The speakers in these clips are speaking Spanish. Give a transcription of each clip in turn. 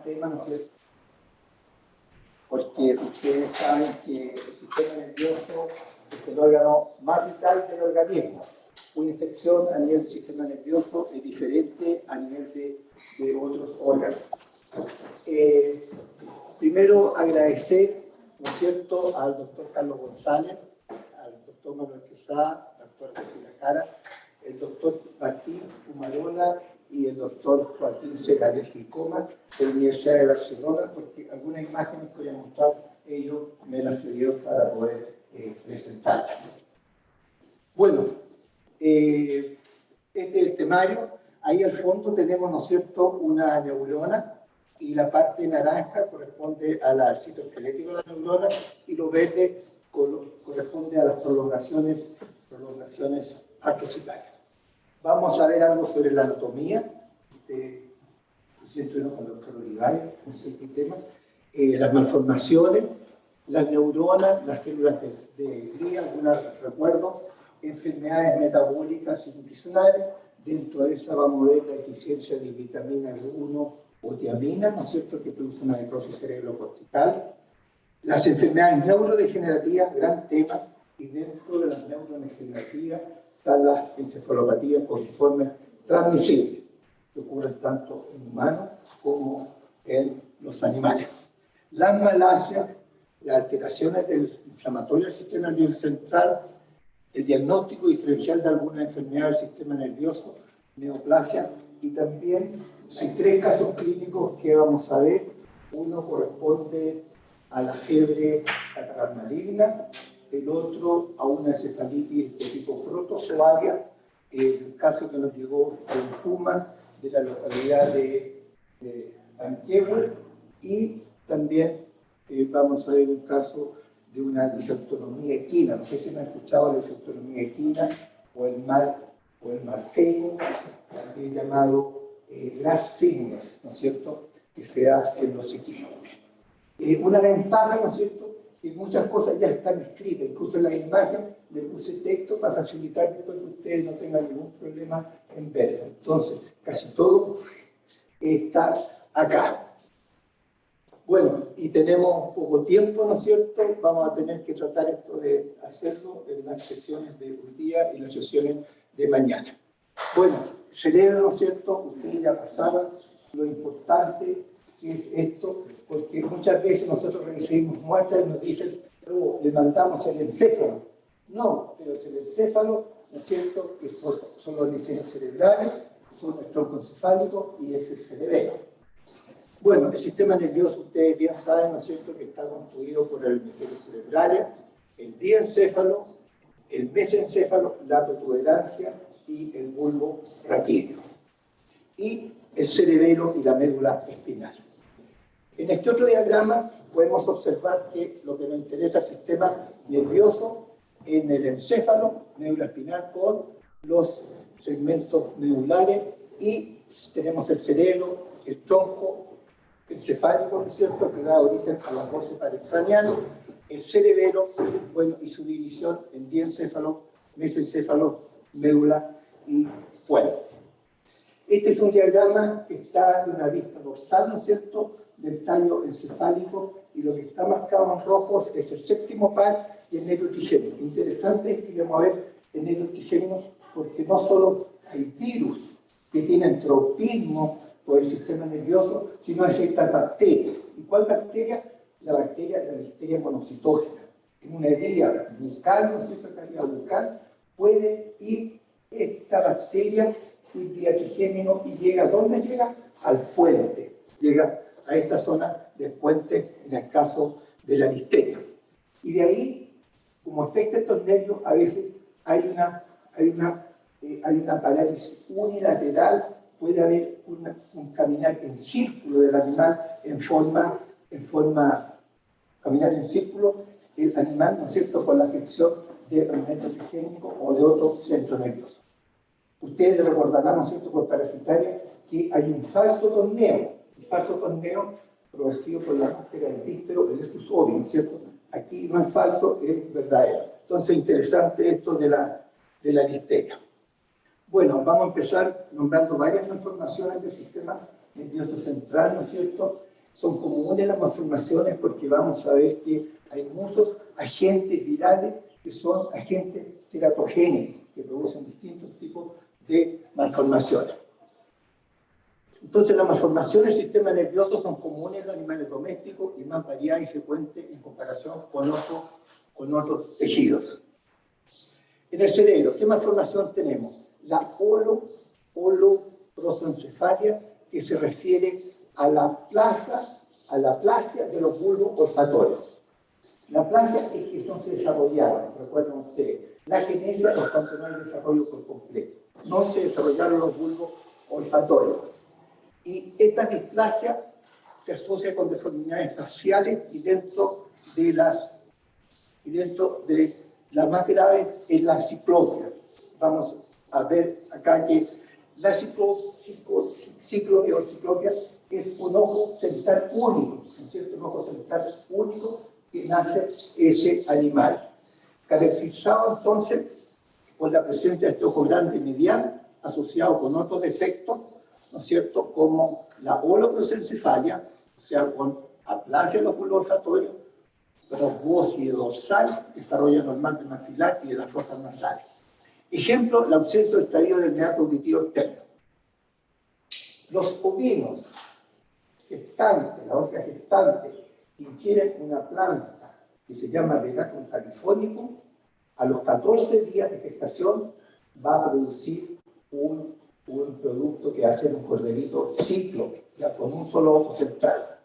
tema, ¿no es cierto? Porque ustedes saben que el sistema nervioso es el órgano más vital del organismo. Una infección a nivel del sistema nervioso es diferente a nivel de otros órganos. Primero agradecer, ¿no es cierto?, al doctor Carlos González, al doctor Manuel Quesada, a la doctora Cecilia Jara, el doctor Martín Fumarola y el doctor Joaquín Secales Gicoma de la Universidad de Barcelona, porque algunas imágenes que voy a mostrar ellos me las cedieron para poder presentarlas. Bueno, este es el temario. Ahí al fondo tenemos, ¿no es cierto?, una neurona, y la parte naranja corresponde al citoesquelético de la neurona, y lo verde corresponde a las prolongaciones artocitarias. Vamos a ver algo sobre la anatomía. Siento con el doctor Olivares, no sé qué tema. Las malformaciones, las neuronas, las células de glía, algunas recuerdo, enfermedades metabólicas y nutricionales. Dentro de esa vamos a ver la deficiencia de vitamina B1 o tiamina, ¿no es cierto?, que produce una necrosis cerebrocortical. Las enfermedades neurodegenerativas, gran tema, y dentro de las neurodegenerativas están las encefalopatías coliformes transmisibles, que ocurren tanto en humanos como en los animales. Las malasias, las alteraciones del inflamatorio del sistema nervioso central, el diagnóstico diferencial de alguna enfermedad del sistema nervioso, neoplasia, y también hay 3 casos clínicos que vamos a ver. Uno corresponde a la fiebre catarral maligna, el otro a una encefalitis de tipo protozoaria, el caso que nos llegó de Puma, de la localidad de Anquehue, y también vamos a ver un caso de una disautonomía equina. No sé si me han escuchado la disautonomía equina o el marceno, también llamado Grass signes, ¿no es cierto?, que se da en los equinos. Una ventaja, ¿no es cierto?, que muchas cosas ya están escritas, incluso en la imagen le puse texto para facilitar después que ustedes no tengan ningún problema en verlo. Entonces, casi todo está acá. Bueno, y tenemos poco tiempo, ¿no es cierto? Vamos a tener que tratar esto de hacerlo en las sesiones de hoy día y las sesiones de mañana. Bueno, cerebro, ¿no es cierto? Ustedes ya pasaron lo importante que es esto, porque muchas veces nosotros recibimos muestras y nos dicen, oh, le mandamos el encéfalo. No, pero es el encéfalo, ¿no es cierto?, que son los hemisferios cerebrales, son el tronco encefálico y es el cerebelo. Bueno, el sistema nervioso, ustedes bien saben, ¿no es cierto?, que está construido por el hemisferio cerebral, el diencéfalo, el mesencéfalo, la protuberancia y el bulbo raquídeo. Y el cerebelo y la médula espinal. En este otro diagrama podemos observar que lo que nos interesa es el sistema nervioso en el encéfalo, médula espinal con los segmentos medulares, y tenemos el cerebro, el tronco encefálico, ¿no es cierto?, que da origen a las voces parancranianas, el cerebelo, bueno, y su división en diencéfalo, mesencéfalo, médula y puente. Este es un diagrama que está de una vista dorsal, ¿no es cierto?, del tallo encefálico, y lo que está marcado en rojos es el séptimo par y el nervio trigémino. Interesante es que vamos a ver el nervio trigémino porque no solo hay virus que tienen tropismo por el sistema nervioso, sino hay ciertas bacterias. ¿Y cuál bacteria? La Listeria monocytógena. En una herida bucal, ¿no es cierto?, herida bucal, puede ir esta bacteria y vía trigémino y llega, ¿dónde llega? Al puente. Llega a esta zona del puente en el caso de la listeria. Y de ahí, como afecta estos nervios, a veces hay una parálisis unilateral, puede haber un caminar en círculo del animal caminar en círculo el animal, ¿no es cierto?, con la afección de un nervio trigémico o de otro centro nervioso. Ustedes recordarán, ¿no es cierto?, por parasitaria, que hay un falso torneo. El falso torneo producido por la máscara del víspero, el Estus ovi, ¿no es cierto? Aquí no es falso, es verdadero. Entonces, interesante esto de la listeria. Bueno, vamos a empezar nombrando varias informaciones del sistema nervioso central, ¿no es cierto? Son comunes las malformaciones porque vamos a ver que hay muchos agentes virales que son agentes teratogénicos, que producen distintos tipos de malformaciones. Entonces, las malformaciones del sistema nervioso son comunes en los animales domésticos y más variadas y frecuentes en comparación con otros tejidos. En el cerebro, ¿qué malformación tenemos? La holoprosencefalia, que se refiere a la plasia de los bulbos olfatorios. La plasia es que no se desarrollaron, recuerden ustedes. La genesia es cuando no hay desarrollo por completo. No se desarrollaron los bulbos olfatorios. Y esta displasia se asocia con deformidades faciales y dentro de la más grave es la ciclopia. Vamos a ver acá que la ciclopia es un ojo central único, ¿no es cierto? Un ojo central único que nace ese animal. Caracterizado entonces por la presencia de este ojo grande mediano asociado con otros defectos, ¿no es cierto?, como la holoprosencefalia, o sea, con aplasia de los bulbos olfatorios, probóscide dorsal, desarrollo normal del maxilar y de las fosas nasales. Ejemplo, la ausencia del estadio del meato auditivo externo. Los ovinos gestantes, la ósea gestante, ingieren una planta que se llama Veratrum californicum, a los 14 días de gestación va a producir un producto que hace un corderito cíclope, ya con un solo ojo central.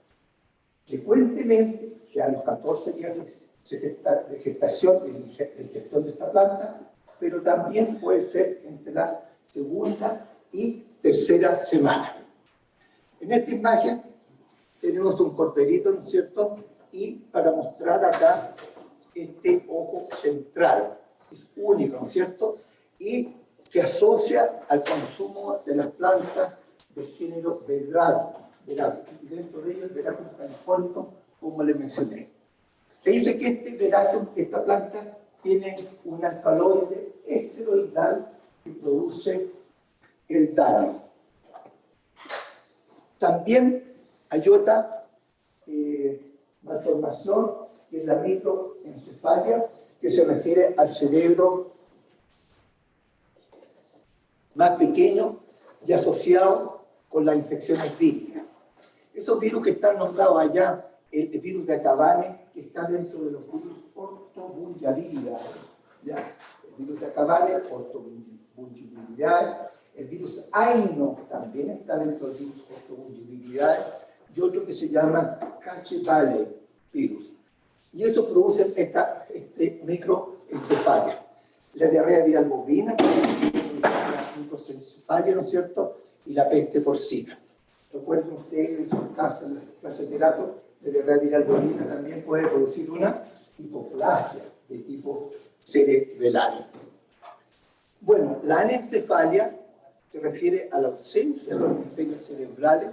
Frecuentemente, sea a los 14 días de gestación, de ingestión de esta planta, pero también puede ser entre la segunda y tercera semana. En esta imagen tenemos un corderito, ¿no es cierto? Y para mostrar acá este ojo central, es único, ¿no es cierto? Y se asocia al consumo de las plantas del género Veratrum, y dentro de ellos el Veratrum californicum, como les mencioné. Se dice que esta planta tiene un alcaloide esteroidal que produce el daño. También hay otra malformación, que es la microencefalia, que se refiere al cerebro más pequeño y asociado con las infecciones víricas. Esos virus que están nombrados allá, el virus de Akabane, que está dentro de los virus ortobungibilidae, ¿ya? El virus de Akabane, ortobungibilidae, el virus Aino también está dentro del virus ortobungibilidae, y otro que se llama Cache-Valley virus. Y eso produce este microencefalia. La diarrea viral bovina, la microencefalia, ¿no es cierto? Y la peste porcina. Recuerden ustedes, en su caso, en la clase de terato, la diarrea viral bovina también puede producir una hipoplasia de tipo cerebral. Bueno, la anencefalia se refiere a la ausencia de los hemisferios cerebrales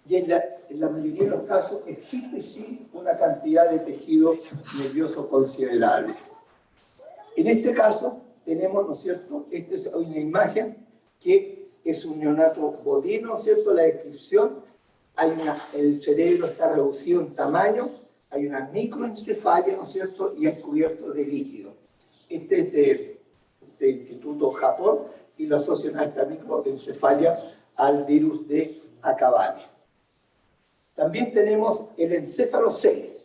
y en la mayoría de los casos existe sí una cantidad de tejido nervioso considerable. En este caso tenemos, ¿no es cierto?, esta es una imagen que es un neonato bovino, ¿no es cierto?, la descripción, el cerebro está reducido en tamaño, hay una microencefalia, ¿no es cierto?, y es cubierto de líquido. Este es de Instituto Japón y lo asocian a esta microencefalia al virus de Akabane. También tenemos el encéfalocele.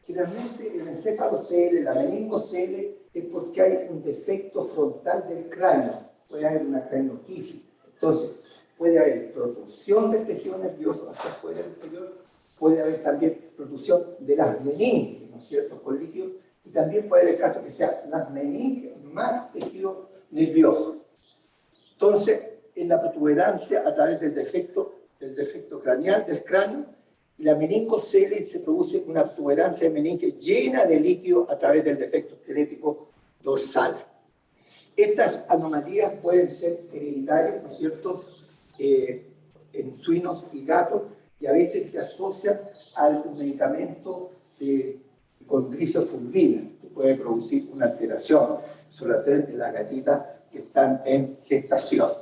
Generalmente el encéfalocele, la meningocele, es porque hay un defecto frontal del cráneo. Puede haber una cranioquisis. Entonces, puede haber protrusión del tejido nervioso hacia afuera del exterior, puede haber también protrusión de las meninges, ¿no es cierto?, con líquido, y también puede haber el caso que sea las meninges más tejido nervioso. Entonces, en la protuberancia a través del defecto craneal del cráneo, y la meningocele se produce una protuberancia de meninge llena de líquido a través del defecto esquelético dorsal. Estas anomalías pueden ser hereditarias, ¿no es cierto?, en suinos y gatos, y a veces se asocian al medicamento con grisofulvina, que puede producir una alteración, sobre todo en las gatitas que están en gestación.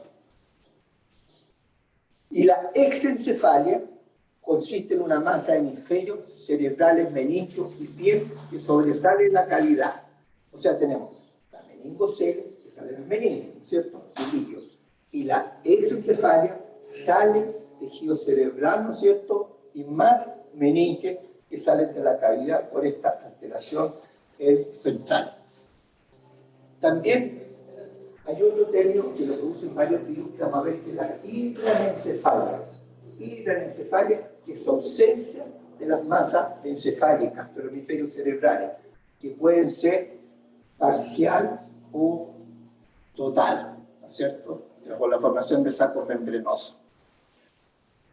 Y la exencefalia consiste en una masa de hemisferios cerebrales, meningios y piel que sobresale en la cavidad. O sea, tenemos la meningocele, que sale en el meningo, ¿no es cierto? El líquido. Y la exencefalia sale tejido cerebral, ¿no es cierto? Y más meninges que salen de la cavidad por esta alteración central. También hay otro término que lo producen varios virus que vamos a ver, que es la hidranencefalia. Hidranencefalia, que es ausencia de las masas encefálicas de los hemisferios cerebrales, que pueden ser parcial o total, ¿no es cierto? Por la formación de sacos membranosos.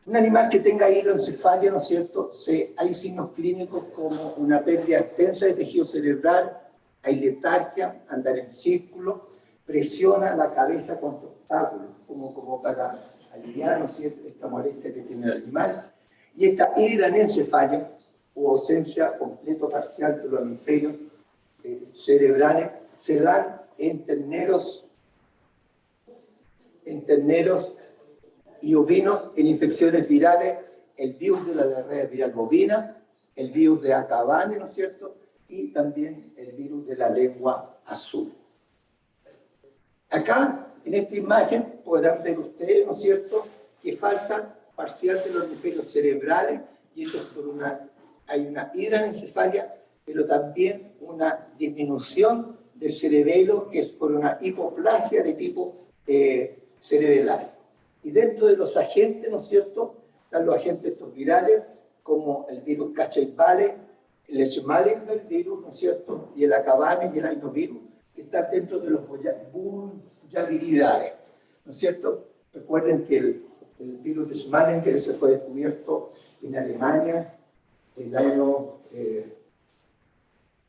Un animal que tenga hidroencefalia, ¿no es cierto? Hay signos clínicos como una pérdida extensa de tejido cerebral, hay letargia, andar en círculo, presiona la cabeza contra obstáculos, como para aliviar, ¿no es cierto?, esta molestia que tiene el animal. Y esta hidranencefalia, o ausencia completa o parcial de los hemisferios cerebrales, se dan en terneros y ovinos en infecciones virales, el virus de la diarrea viral bovina, el virus de Acabane, ¿no es cierto?, y también el virus de la lengua azul. Acá, en esta imagen, podrán ver ustedes, ¿no es cierto?, que falta parcial de los hemisferios cerebrales, y eso es por hay una hidranencefalia, pero también una disminución del cerebelo, que es por una hipoplasia de tipo cerebral. Y dentro de los agentes, ¿no es cierto?, están los agentes estos virales, como el virus Cachai-Vale, el Schmallenberg virus, ¿no es cierto?, y el Acabane y el ainovirus, que están dentro de los vulnerabilidades, ¿no es cierto? Recuerden que el virus de Schmallenberg se fue descubierto en Alemania el año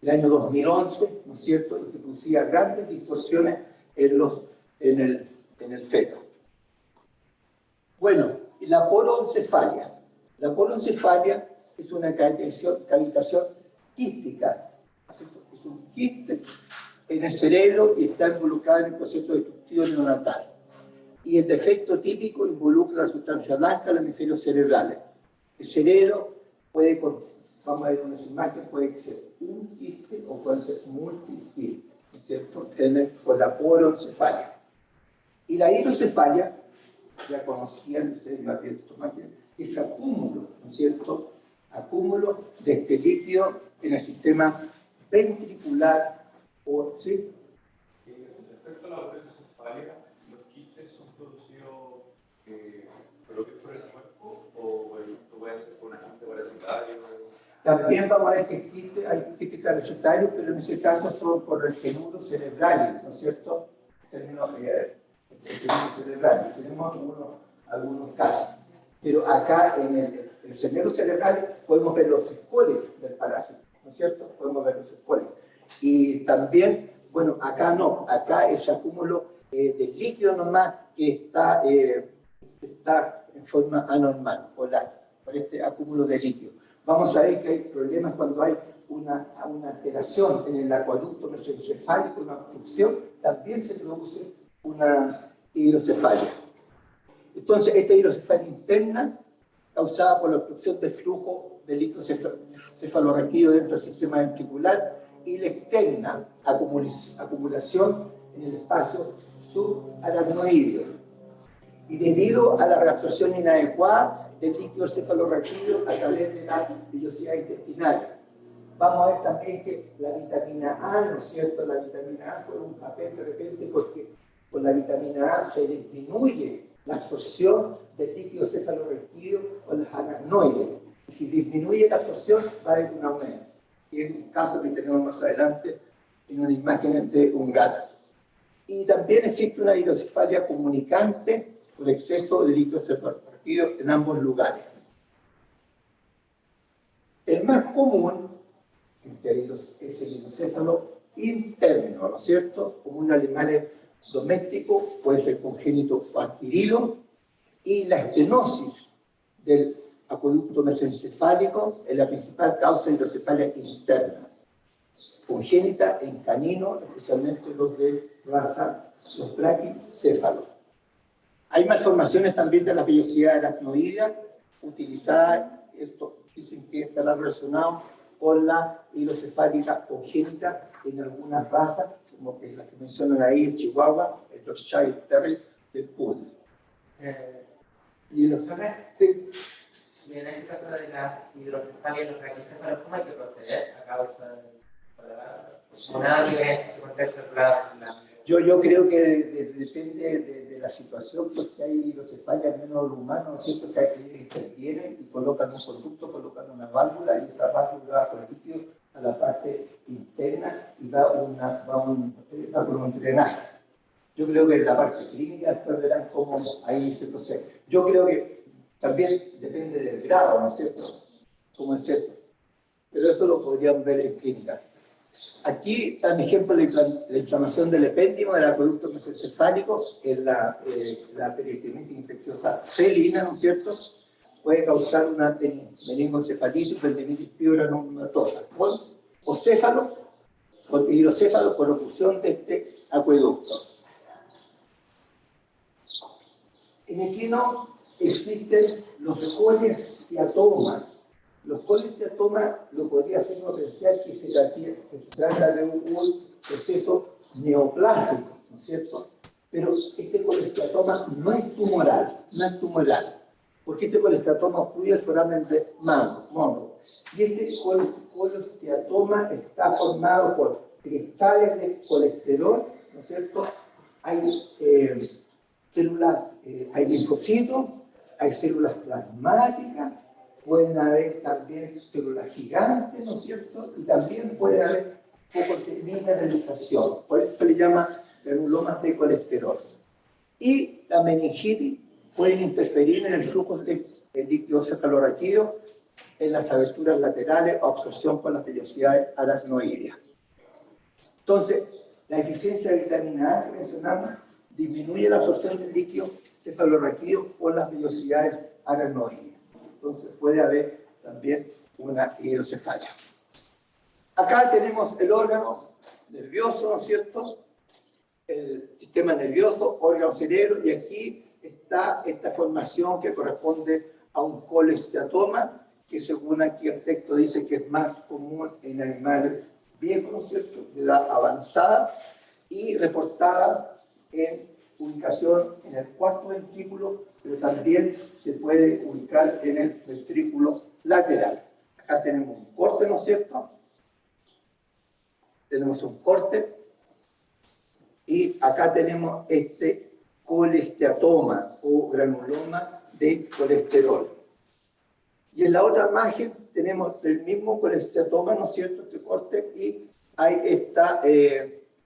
2011, ¿no es cierto?, y que producía grandes distorsiones en el feto. Bueno, la poroencefalia. La poroencefalia es una cavitación quística, es un quiste en el cerebro y está involucrada en el proceso destructivo neonatal. Y el defecto típico involucra la sustancia blanca en los hemisferios cerebrales. El cerebro puede, vamos a ver unas imágenes, puede ser un quiste o puede ser multiquiste, ¿no es cierto?, con la poroencefalia. Y la hidrocefalia, ya conocían ustedes la máquina, es acúmulo, ¿no es cierto?, acúmulo de este líquido en el sistema ventricular, ¿sí? Respecto a la hidrocefalia, ¿los quistes son producidos por el cuerpo o puede ser por un agente parasitario? También vamos a ver que hay quistes parasitarios, pero en ese caso son por el genuro cerebral, ¿no es cierto? Tenemos algunos casos. Pero acá en el genuro cerebral podemos ver los escoles del parásito, ¿no es cierto? Podemos ver los escoles. Y también, bueno, acá no, acá es acúmulo de líquido normal que está en forma anormal, por este acúmulo de líquido. Vamos a ver que hay problemas cuando hay una alteración en el acueducto mesencefálico, una obstrucción, también se produce una hidrocefalia. Entonces, esta hidrocefalia interna, causada por la obstrucción del flujo del líquido cefalorraquídeo dentro del sistema ventricular, y la externa, acumulación en el espacio subaracnoideo. Y debido a la reabsorción inadecuada del líquido cefalorraquídeo a través de la vellosidad intestinal. Vamos a ver también que la vitamina A, ¿no es cierto? La vitamina A juega un papel de repente porque con la vitamina A se disminuye la absorción del líquido cefalorraquídeo o los aracnoides. Y si disminuye la absorción, va a haber un aumento. Y es un caso que tenemos más adelante en una imagen de un gato. Y también existe una hidrocefalia comunicante por exceso de líquido cefalorraquídeo en ambos lugares. El más común es el hidrocéfalo interno, ¿no es cierto? Como un animal doméstico, puede ser congénito o adquirido, y la estenosis del acueducto mesencefálico es la principal causa de hidrocefalia interna, congénita en caninos, especialmente los de raza, los braquicéfalos. Hay malformaciones también de la vellosidad aracnoidea, utilizadas, esto dicen que estará relacionado con la hidrocefálica congénita en algunas razas, como que las que mencionan ahí, el Chihuahua, el Yorkshire Terrier, el Poodle. Y los sí. Y en este caso de la hidrocefalia y los braquicéfalos, ¿cómo hay que proceder a causa de nada que contexto la... Yo creo que depende de la situación, porque hay hidrocefalia menos los humanos, ¿no es cierto? Que hay que intervienen y colocan un conducto, colocan una válvula y esa válvula va con líquido a la parte interna y va por un drenaje. Yo creo que en la parte clínica después verán cómo ahí se procede. Yo creo que también depende del grado, ¿no es cierto? ¿Cómo es eso? Pero eso lo podrían ver en clínica. Aquí está un ejemplo de la inflamación del epéndimo, del acueducto mesocefálico, en la peritonitis infecciosa felina, ¿no es cierto? Puede causar una meningocefalitis, tendinitis fibroadenomatosa, o céfalo, con hidrocéfalo por oclusión de este acueducto. En equino existen los colesteatomas. Los colesteatomas lo podría hacer uno pensar que se trata de un proceso neoplásico, ¿no es cierto? Pero este colesteatoma no es tumoral, porque este colesteatoma ocluye el foramen de Monro. Y este colesteatoma está formado por cristales de colesterol, ¿no es cierto? Hay células, hay linfocitos, hay células plasmáticas, pueden haber también células gigantes, ¿no es cierto? Y también puede haber focos de mineralización, por eso se le llama granulomas de colesterol. Y la meningitis puede interferir en el flujo de líquido cefalorraquídeo en las aberturas laterales o absorción por las vellosidades aracnoideas. Entonces, la deficiencia de vitamina A que mencionamos disminuye la absorción del líquido cefalorraquídeo por las vellosidades aracnoideas. Entonces puede haber también una hidrocefalia. Acá tenemos el órgano nervioso, ¿no es cierto? El sistema nervioso, órgano cerebro, y aquí está esta formación que corresponde a un colesteatoma, que según aquí el texto dice que es más común en animales viejos, ¿no es cierto?, de edad avanzada, y reportada en ubicación en el cuarto ventrículo, pero también se puede ubicar en el ventrículo lateral. Acá tenemos un corte, ¿no es cierto? Tenemos un corte y acá tenemos este colesteatoma o granuloma de colesterol. Y en la otra imagen tenemos el mismo colesteatoma, ¿no es cierto?, este corte, y hay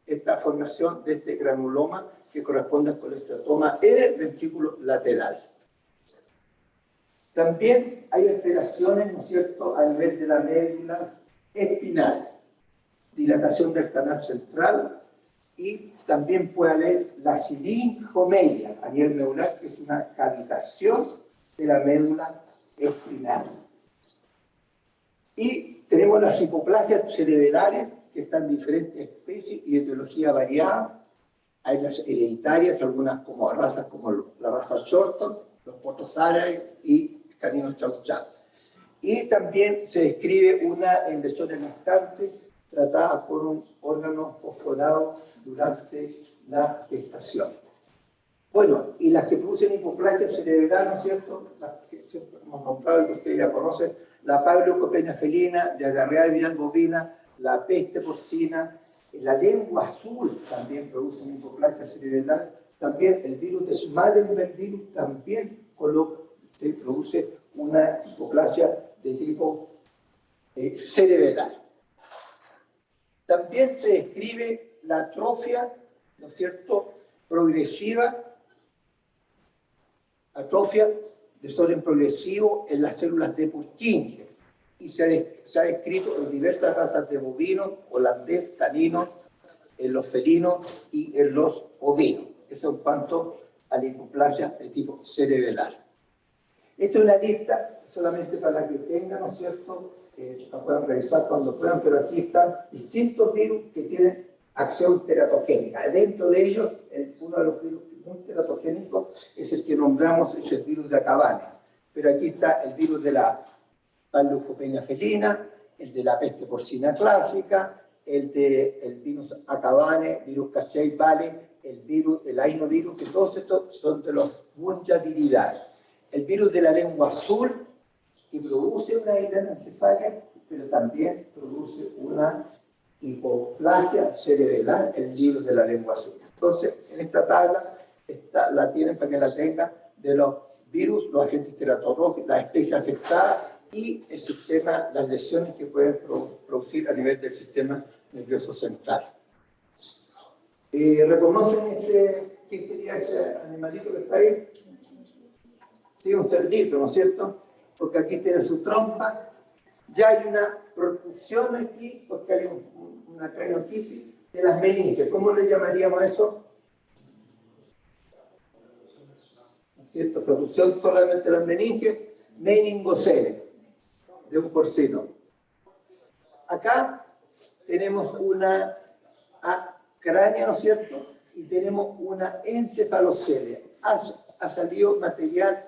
esta formación de este granuloma que corresponde al colesteatoma en el ventrículo lateral. También hay alteraciones, ¿no es cierto?, a nivel de la médula espinal, dilatación del canal central, y también puede haber la siringomelia a nivel medular, que es una cavitación de la médula espinal. Y tenemos las hipoplasias cerebrales, que están en diferentes especies y etiología variada. Hay las hereditarias, algunas como razas como la raza Shorton, los potos árabes y caninos Chow Chow. Y también se describe una inversión en lactante tratada por un órgano fosforado durante la gestación. Bueno, y las que producen hipoplasia cerebral, ¿no es cierto?, las que siempre hemos nombrado y que ustedes ya conocen, la paglocopenia felina, la diarrea viral bovina, la peste porcina, la lengua azul también produce una hipoplasia cerebral, también el virus de Schmallenberg también produce una hipoplasia de tipo cerebral. También se describe la atrofia, ¿no es cierto?, progresiva, atrofia, desorden progresivo en las células de Purkinje, y se ha descrito en diversas razas de bovinos, holandés, canino, en los felinos y en los ovinos. Eso en cuanto a la hipoplasia de tipo cerebral. Esta es una lista solamente para que tengan, ¿no es cierto?, la puedan revisar cuando puedan, pero aquí están distintos virus que tienen acción teratogénica. Dentro de ellos, uno de los virus muy teratogénico es el que nombramos, es el virus de Acabane. Pero aquí está el virus de la panleucopenia felina, el de la peste porcina clásica, el virus Acabane, virus Cachay-Vale, el ainovirus, que todos estos son de los Bunjaviridae. El virus de la lengua azul, que produce una hidrocefalia, pero también produce una hipoplasia cerebral, el virus de la lengua azul. Entonces, en esta tabla la tienen para que la tengan, de los virus, los agentes teratológicos, las especies afectadas y el sistema, las lesiones que pueden producir a nivel del sistema nervioso central. ¿Reconocen qué sería ese animalito que está ahí? Sí, un cerdito, ¿no es cierto? Porque aquí tiene su trompa. Ya hay una protrusión aquí, porque hay una craniotisis de las meninges. ¿Cómo le llamaríamos a eso? ¿No es cierto? Protrusión solamente de las meninges, meningocele, de un porcino. Acá tenemos una cránea, ¿no es cierto? Y tenemos una encefalocele. Ha salido material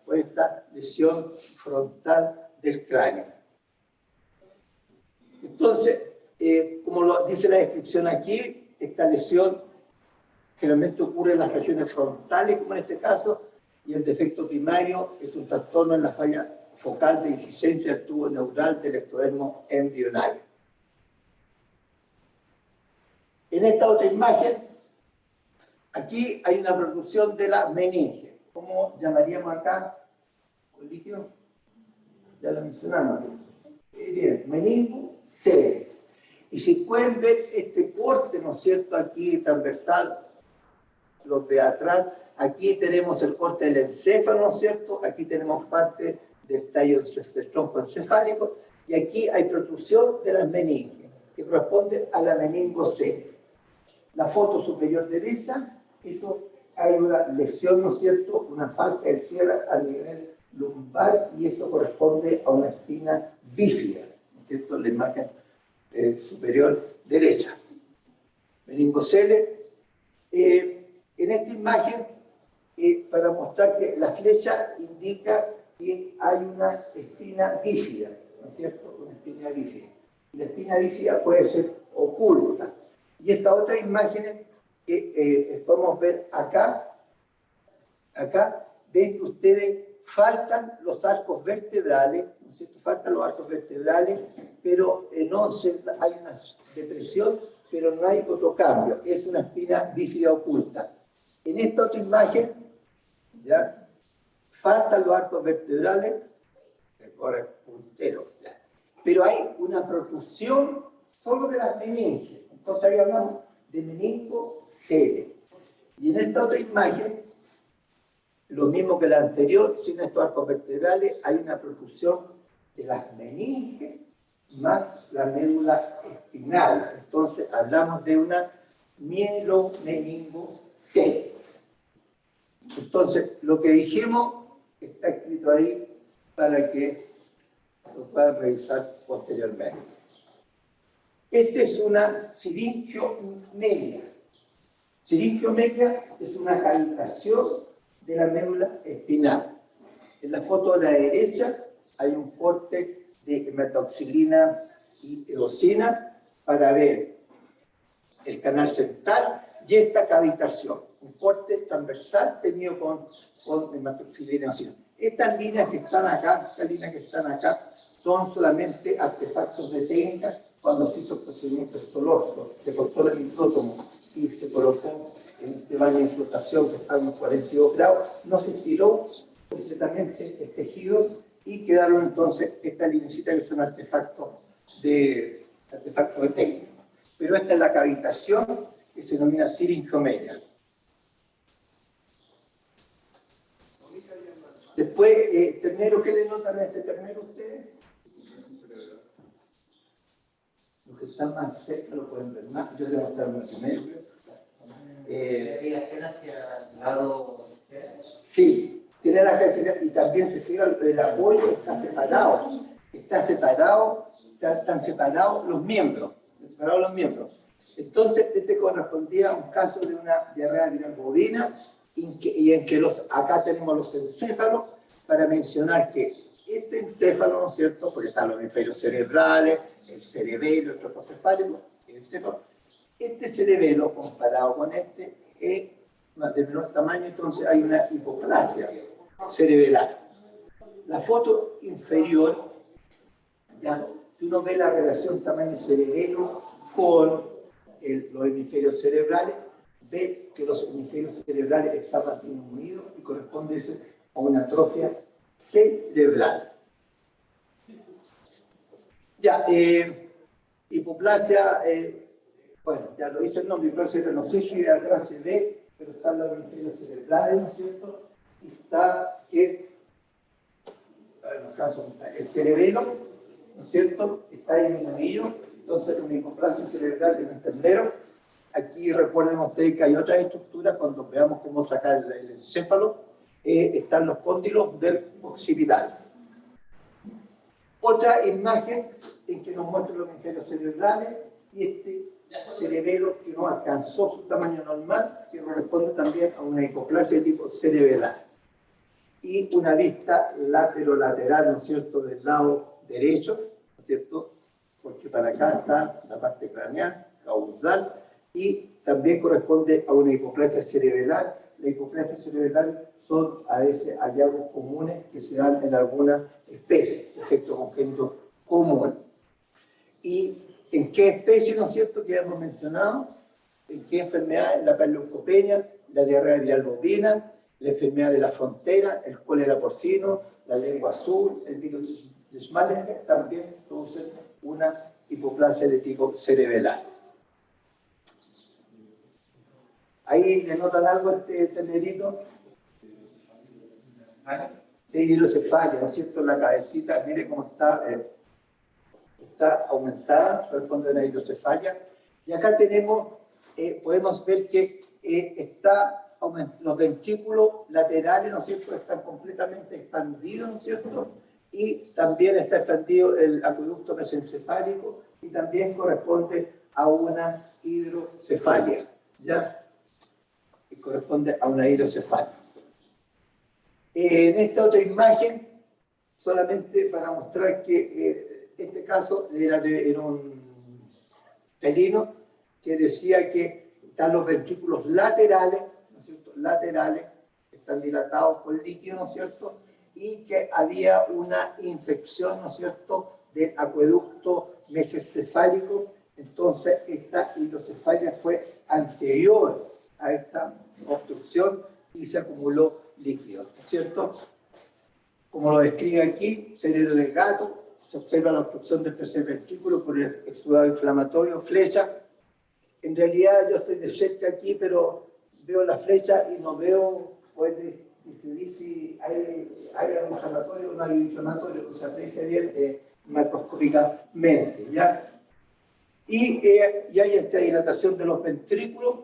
por esta lesión frontal del cráneo. Entonces, como lo dice la descripción aquí, esta lesión generalmente ocurre en las regiones frontales, como en este caso, y el defecto primario es un trastorno en la falla focal de deficiencia del tubo neural del ectodermo embrionario. En esta otra imagen, aquí hay una producción de la meninge. ¿Cómo llamaríamos acá? ¿Colegio? Ya lo mencionamos. Bien, meningocele. Y si pueden ver este corte, ¿no es cierto?, aquí transversal, los de atrás, aquí tenemos el corte del encéfalo, ¿no es cierto?, aquí tenemos parte del tallo del tronco encefálico, y aquí hay protrusión de las meninges, que corresponde a la meningocele. La foto superior derecha, eso hay una lesión, ¿no es cierto?, una falta de cierre a nivel lumbar, y eso corresponde a una espina bífida, ¿no es cierto?, la imagen superior derecha. Meningocele. En esta imagen, para mostrar que la flecha indica que hay una espina bífida, ¿no es cierto?, una espina bífida. Y la espina bífida puede ser oculta. Y esta otra imagen que podemos ver acá, ven que ustedes faltan los arcos vertebrales, ¿no es cierto?, faltan los arcos vertebrales, pero hay una depresión, pero no hay otro cambio, es una espina bífida oculta. En esta otra imagen, ¿ya?, faltan los arcos vertebrales, ahora es puntero, ¿ya?, pero hay una protrusión solo de las meninges. Entonces ahí hablamos de meningocele. Y en esta otra imagen, lo mismo que la anterior, sin estos arcos vertebrales, hay una protrusión de las meninges más la médula espinal. Entonces hablamos de una mielomeningocele. Entonces, lo que dijimos está escrito ahí para que lo puedan revisar posteriormente. Esta es una siringiomelia. Siringiomelia es una cavitación de la médula espinal. En la foto de la derecha hay un corte de hematoxilina y eosina para ver el canal central y esta cavitación, un corte transversal teñido con hematoxilina y eosina. Estas líneas que están acá, son solamente artefactos de técnica cuando se hizo el procedimiento histológico. Se cortó el micrótomo y se colocó en este baño de flotación que está a unos 42 grados, no se estiró completamente el tejido y quedaron entonces estas linecitas que son artefactos de técnica. Pero esta es la cavitación que se denomina siringiomelia. Después, ternero, ¿qué le notan a este ternero ustedes? Los que están más cerca lo pueden ver más. Yo debo estar mucho medio. Hacia el lado. Sí, tiene la cabeza y también se fija el apoyo, está separado. Están separados los miembros. Entonces, este correspondía a un caso de una diarrea viral bovina y en que acá tenemos los encéfalos para mencionar que este encéfalo, ¿no es cierto?, porque están los hemisferios cerebrales, el cerebelo, el troposefálico, el encéfalo. Este cerebelo, comparado con este, es de menor tamaño, entonces hay una hipoplasia cerebelar. La foto inferior, ya, si uno ve la relación tamaño cerebelo con los hemisferios cerebrales, ve que los hemisferios cerebrales están más disminuidos y corresponde eso a una atrofia cerebral. Ya, hipoplasia, bueno, ya lo dice el nombre, hipoplasia no sé si atrás se ve, pero están los hemisferios cerebrales, ¿no es cierto? Y está que, en los casos, el cerebelo, ¿no es cierto?, está disminuido, entonces una hipoplasia cerebral en el tendero. Aquí recuerden ustedes que hay otras estructuras, cuando veamos cómo sacar el encéfalo, están los cóndilos del occipital. Otra imagen en que nos muestra los hemisferios cerebrales y este cerebelo que no alcanzó su tamaño normal, que corresponde también a una hipoplasia de tipo cerebelar. Y una vista lateral, ¿no es cierto?, del lado derecho, ¿no es cierto?, porque para acá está la parte craneal, caudal, y también corresponde a una hipoplasia cerebelar. La hipoplasia cerebelar son a veces hallazgos comunes que se dan en algunas especies, efecto congénito común. ¿Y en qué especie, ¿no es cierto?, que hemos mencionado? ¿En qué enfermedades? La panleucopenia, la diarrea viral bovina, la enfermedad de la frontera, el cólera porcino, la lengua azul, el virus de Schmallenberg, también producen una hipoplasia de tipo cerebelar. ¿Ahí le notan algo a este negrito? Sí, hidrocefalia, ¿no es cierto? La cabecita, mire cómo está aumentada, corresponde a la hidrocefalia. Y acá tenemos, podemos ver que los ventrículos laterales, ¿no es cierto?, están completamente expandidos, ¿no es cierto? Y también está expandido el acueducto mesencefálico y también corresponde a una hidrocefalia, ¿ya? Y corresponde a una hidrocefalia. En esta otra imagen, solamente para mostrar que este caso era un felino que decía que están los ventrículos laterales, ¿no es cierto?, laterales, están dilatados con líquido, ¿no es cierto?, y que había una infección, ¿no es cierto?, del acueducto mesencefálico. Entonces, esta hidrocefalia fue anterior a esta obstrucción y se acumuló líquido, ¿no es cierto? Como lo describe aquí, cerebro del gato, se observa la obstrucción del tercer ventrículo por el exudado inflamatorio, flecha. En realidad yo estoy de cerca aquí, pero veo la flecha y no veo, puede decidir si hay algo inflamatorio o no hay inflamatorio, que se aprecia bien macroscópicamente, ¿ya? Y hay esta dilatación de los ventrículos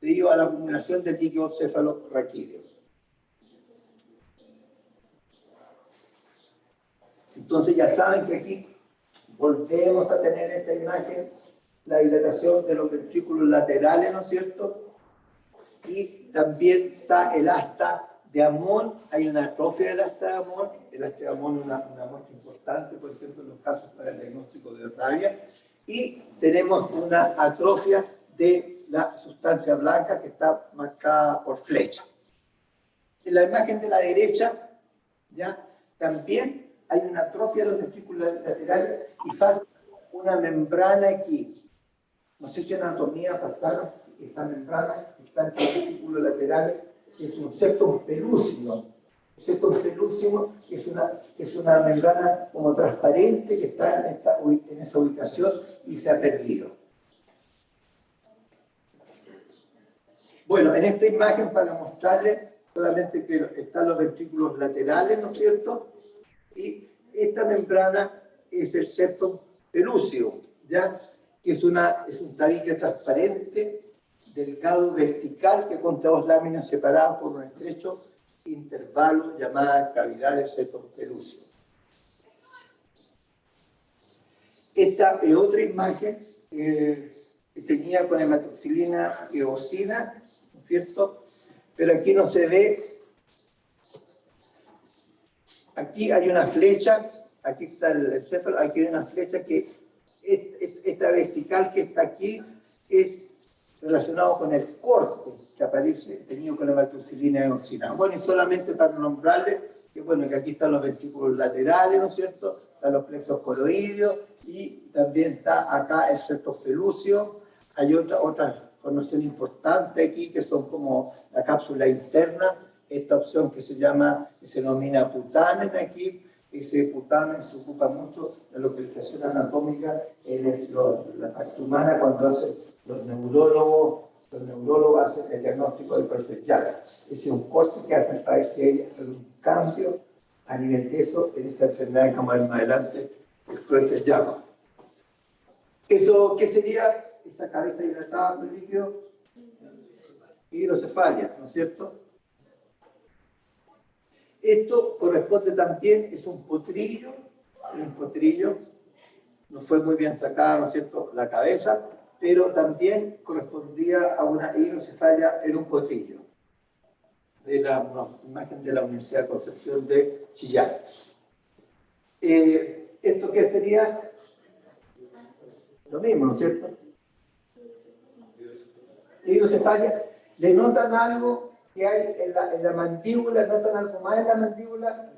debido a la acumulación del líquido cefalorraquídeo. Entonces ya saben que aquí volvemos a tener esta imagen, la dilatación de los ventrículos laterales, ¿no es cierto? Y también está el asta de Amón, hay una atrofia del asta de Amón. El asta de Amón es una muestra importante, por ejemplo, en los casos para el diagnóstico de rabia. Y tenemos una atrofia de la sustancia blanca que está marcada por flecha. En la imagen de la derecha, ¿ya?, también hay una atrofia de los ventrículos laterales y falta una membrana aquí. No sé si en anatomía pasaron esta membrana que está en los ventrículos laterales, que es un septum pelúcido. El septum pelúcido es una membrana como transparente que está en esa ubicación y se ha perdido. Bueno, en esta imagen para mostrarles solamente que están los ventrículos laterales, ¿no es cierto? Y esta membrana es el septum pelúcido, ¿ya?, que es un tabique transparente, delgado, vertical, que consta dos láminas separadas por un estrecho intervalo llamada cavidad del septum pelúcido. Esta es otra imagen tenía con hematoxilina y eosina, ¿no es cierto? Pero aquí no se ve. Aquí hay una flecha, aquí está el céfalo, aquí hay una flecha que esta vertical que está aquí es relacionado con el corte que aparece tenido con la hematoxilina y eosina. Bueno, y solamente para nombrarles que bueno, que aquí están los ventrículos laterales, ¿no es cierto? Están los plexos coloideos y también está acá el septo pelúceo. Hay otra formación importante aquí que son como la cápsula interna, esta opción que se denomina putamen aquí. Ese putamen se ocupa mucho de localización anatómica en la parte humana cuando los neurólogos hacen el diagnóstico del Creutzfeldt-Jakob. Ese es un corte que hacen para ver si hay algún cambio a nivel de eso en esta enfermedad que vamos a ver más adelante, el Creutzfeldt-Jakob. ¿Eso qué sería? Esa cabeza hidratada por líquido, hidrocefalia, ¿no es cierto? Esto corresponde también, es un potrillo, no fue muy bien sacada, ¿no es cierto?, la cabeza, pero también correspondía a una hidrocefalia en un potrillo, de la imagen de la Universidad de Concepción de Chillán. ¿Esto qué sería? Lo mismo, ¿no es cierto? Hidrocefalia. ¿Le notan algo que hay en la mandíbula? ¿Notan algo más en la mandíbula?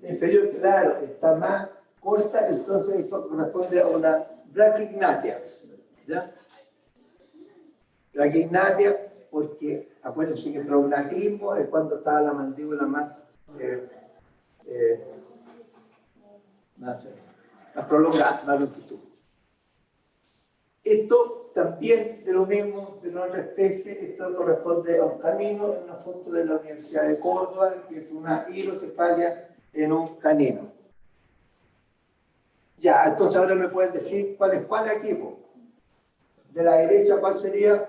La inferior, claro, está más corta, entonces eso corresponde a una brachiognathia. ¿Ya? Brachiognathia, porque acuérdense que el prognatismo es cuando está la mandíbula más prolongada, más longitud. Esto también de lo mismo, de otra especie, esto corresponde a un canino, en una foto de la Universidad de Córdoba, que es una hidrocefalia en un canino. Ya, entonces ahora me pueden decir cuál es cuál aquí, po. De la derecha, ¿cuál sería?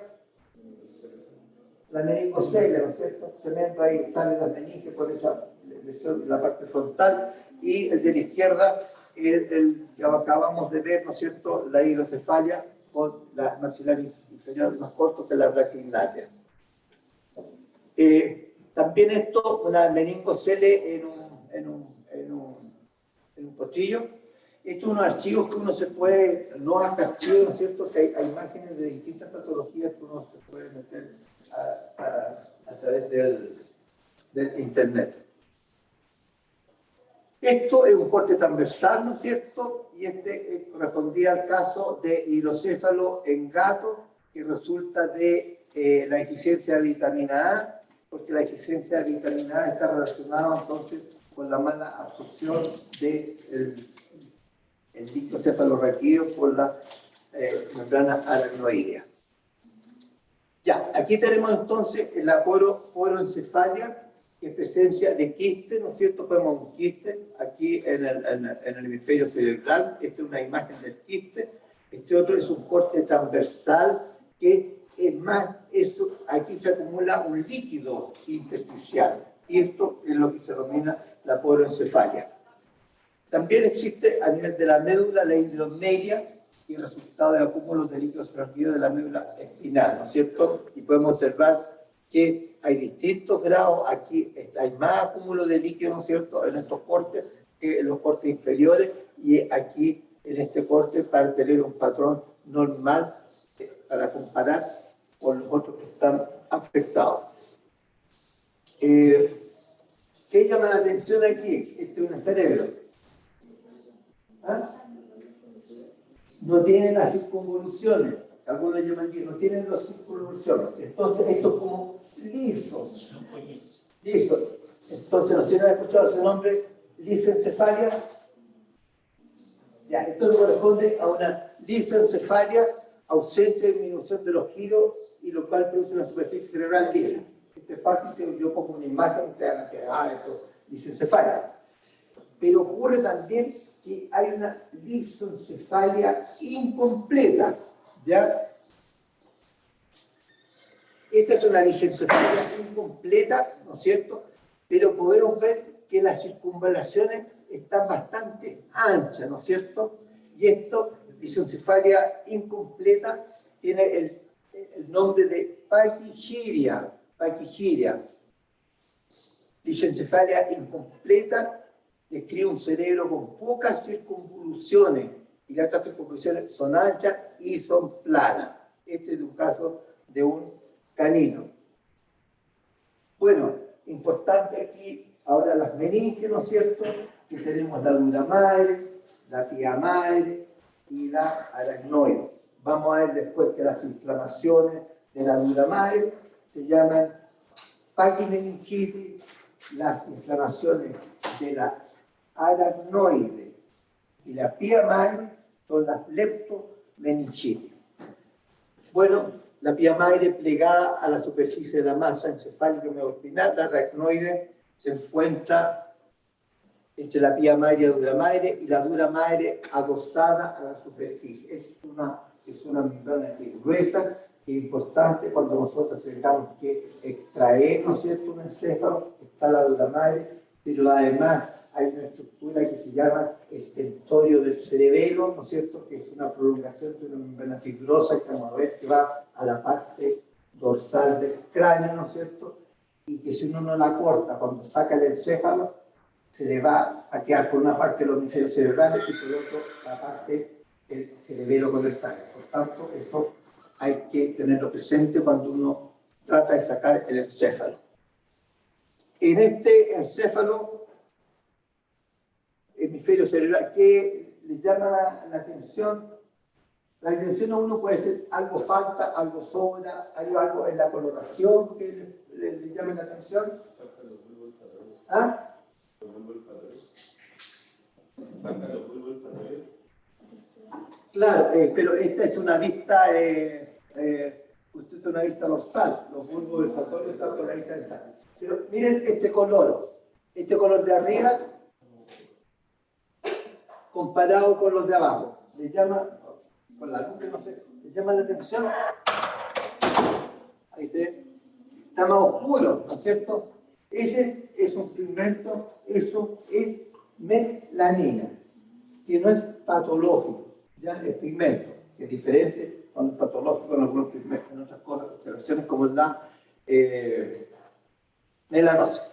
La meningocele, ¿no es cierto? Tremendo, ahí salen las meninges por esa lesión, la parte frontal, y el de la izquierda, el que acabamos de ver, ¿no es cierto? La hidrocefalia con la maxilar inferior más corto que la brachiognathia. También esto, una meningocele en un potrillo. Estos son unos archivos que uno se puede, no hasta archivos, ¿no es cierto? Que hay imágenes de distintas patologías que uno se puede meter a través del internet. Esto es un corte transversal, ¿no es cierto? Y este correspondía al caso de hidrocéfalo en gato, que resulta de la deficiencia de vitamina A, porque la deficiencia de vitamina A está relacionada entonces con la mala absorción del líquido cefalorraquídeo por la membrana aracnoidea. Ya, aquí tenemos entonces la poroencefalia, que es presencia de quiste, ¿no es cierto? Vemos un quiste aquí en el hemisferio cerebral. Esta es una imagen del quiste. Este otro es un corte transversal que es más, aquí se acumula un líquido intersticial. Y esto es lo que se denomina la poroencefalia. También existe a nivel de la médula la hidromelia, que es el resultado de acúmulos de líquidos transmitidos de la médula espinal, ¿no es cierto? Y podemos observar que hay distintos grados, aquí hay más acúmulo de líquido, ¿no es cierto?, en estos cortes que en los cortes inferiores, y aquí en este corte para tener un patrón normal para comparar con los otros que están afectados. ¿Qué llama la atención aquí? Este es un cerebro. ¿Ah? No tienen las circunvoluciones, algunos llaman que no tienen las circunvoluciones, entonces esto es como liso. Entonces, no sé si han escuchado ese nombre, lisencefalia. Ya, esto corresponde a una lisencefalia, ausencia de disminución de los giros, y lo cual produce una superficie cerebral lisa. Esto es fácil, si yo pongo una imagen, ustedes van a decir, esto es lisencefalia. Pero ocurre también que hay una lisencefalia incompleta, ¿ya? Esta es una lisencefalia incompleta, ¿no es cierto? Pero podemos ver que las circunvalaciones están bastante anchas, ¿no es cierto? Y esto lisoncefalia incompleta tiene el nombre de pachygyria. Lisoncefalia incompleta describe un cerebro con pocas circunvoluciones, y las circunvoluciones son anchas y son planas. Este es un caso de un canino. Bueno, importante aquí ahora las meninges, ¿no es cierto? Que tenemos la dura madre, la pía madre y la aracnoide. Vamos a ver después que las inflamaciones de la dura madre se llaman paquimeningitis, las inflamaciones de la aracnoide y la pía madre son las leptomeningitis. Bueno, la pía madre plegada a la superficie de la masa encefálica medular, la aracnoide se encuentra entre la pía madre y la dura madre, y la dura madre adosada a la superficie. Es una membrana gruesa e importante cuando nosotros tengamos que extraer, ¿no es cierto?, un encéfalo. Está la dura madre, pero además hay una estructura que se llama el tentorio del cerebelo, ¿no es cierto?, que es una prolongación de una membrana fibrosa que vamos a ver que va a la parte dorsal del cráneo, ¿no es cierto?, y que si uno no la corta cuando saca el encéfalo, se le va a quedar por una parte los hemisferios cerebrales y por otro la parte del cerebelo conectado. Por tanto, eso hay que tenerlo presente cuando uno trata de sacar el encéfalo. En este encéfalo, hemisferio cerebral, que le llama la atención, la atención a uno puede ser algo falta, algo sobra, hay algo en la coloración que le llama la atención. ¿Ah? Claro, pero esta es una vista, usted es una vista dorsal, los bulbos olfatorios están por la vista dental. Pero miren este color de arriba, comparado con los de abajo, le llama, con la luz que no sé, le llama la atención. Ahí se ve, está más oscuro, ¿no es cierto? Ese es un pigmento, eso es melanina, que no es patológico, ya es pigmento, que es diferente cuando es patológico en algunos pigmentos, en otras cosas, observaciones como la melanosis.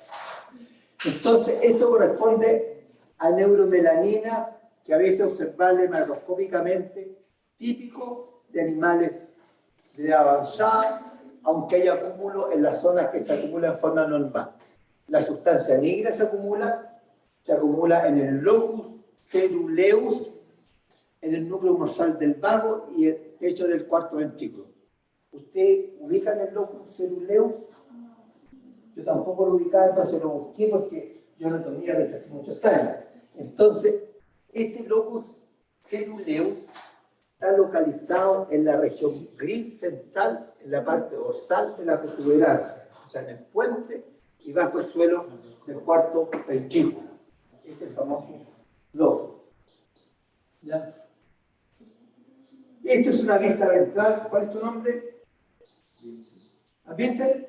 Entonces, esto corresponde a neuromelanina, que a veces observable macroscópicamente, típico de animales de edad avanzada, aunque hay acúmulo en las zonas que se acumulan en forma normal. La sustancia negra se acumula en el locus ceruleus, en el núcleo dorsal del vago y el techo del cuarto ventrículo. ¿Usted ubica en el locus ceruleus? Yo tampoco lo ubicaba, entonces lo busqué porque yo anatomía desde hace muchos años. Entonces, este locus ceruleus está localizado en la región gris central, en la parte dorsal de la protuberancia, o sea, en el puente y bajo el suelo del cuarto ventrículo. Este es el famoso locus. ¿Ya? Esta es una vista ventral. ¿Cuál es tu nombre? Vincent.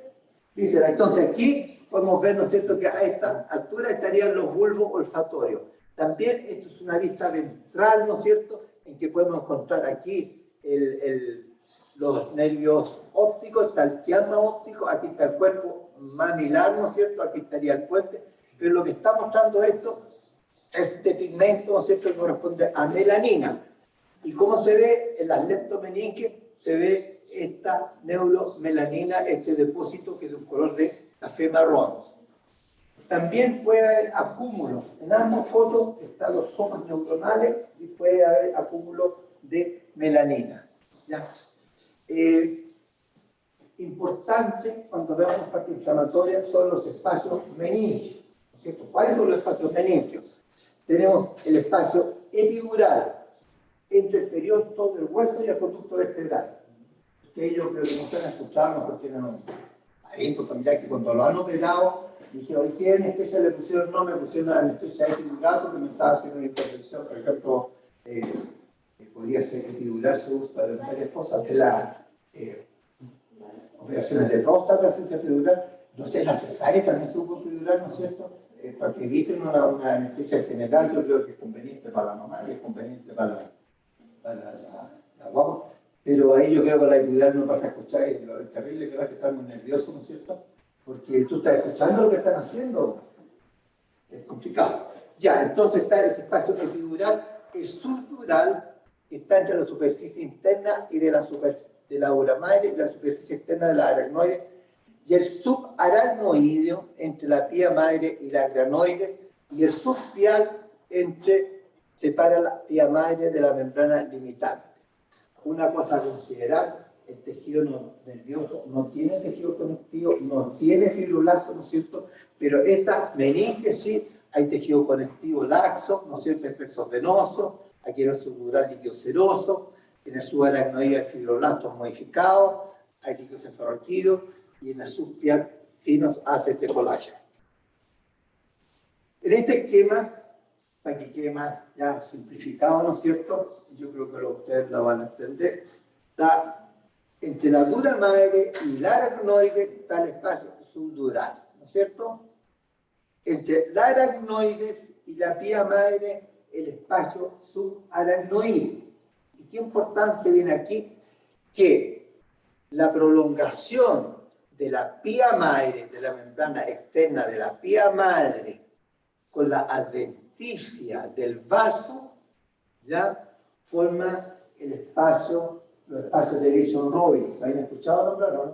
Vincent. Entonces aquí podemos ver, ¿no es cierto?, que a esta altura estarían los bulbos olfatorios. También esto es una vista ventral, ¿no es cierto?, en que podemos encontrar aquí los nervios ópticos, está el quiasma óptico, aquí está el cuerpo mamilar, ¿no es cierto?, aquí estaría el puente, pero lo que está mostrando esto es este pigmento, ¿no es cierto?, que corresponde a melanina. ¿Y cómo se ve? En las leptomeninges se ve esta neuromelanina, este depósito que es de un color de café marrón. También puede haber acúmulos. En ambas fotos están los somas neuronales y puede haber acúmulos de melanina. ¿Ya? Importante cuando veamos parte inflamatoria son los espacios meningios, ¿no es cierto? ¿Cuáles son los espacios meningios? Tenemos el espacio epidural entre el periósteo del hueso y el conducto vertebral. Ustedes, yo creo que no están escuchando porque tienen un pariente familiar que cuando lo han operado dijeron, ¿qué anestesia le pusieron? No, me pusieron anestesia epidural porque me estaba haciendo una intervención, por ejemplo, podría ser epidural, se usa para varias cosas de las operaciones de próstata, anestesia epidural. No sé, la cesárea también se usa epidural, ¿no es cierto? Para que eviten una anestesia general, yo creo que es conveniente para la mamá y es conveniente para la guagua, pero ahí yo creo que con la epidural no pasa a escuchar, y lo terrible que va a estar muy nervioso, ¿no es cierto? Porque tú estás escuchando lo que están haciendo, es complicado. Ya, entonces está ese espacio epidural, el subdural, que está entre la superficie interna y de la ura madre y la superficie externa de la aracnoide, y el subaracnoideo entre la pía madre y la aracnoide, y el subpial separa la pía madre de la membrana limitante. Una cosa a considerar, el tejido nervioso no tiene tejido conectivo, no tiene fibroblasto, ¿no es cierto? Pero esta meninge sí, hay tejido conectivo laxo, ¿no es cierto? El plexo venoso, aquí en el subdural líquido seroso, en el subaracnoide hay fibroblastos modificados, hay líquido cefalorraquídeo, y en el subpial finos ácidos de colágeno. En este esquema, para que quede más ya simplificado, ¿no es cierto? Yo creo que ustedes lo van a entender. Está entre la dura madre y la aracnoide está el espacio subdural, ¿no es cierto? Entre la aracnoide y la pía madre, el espacio subaracnoide. ¿Y qué importancia viene aquí? Que la prolongación de la pía madre, de la membrana externa de la pía madre, con la adventicia del vaso, ya forma el espacio, los espacios de Wilson-Roy. ¿Lo han escuchado nombrar?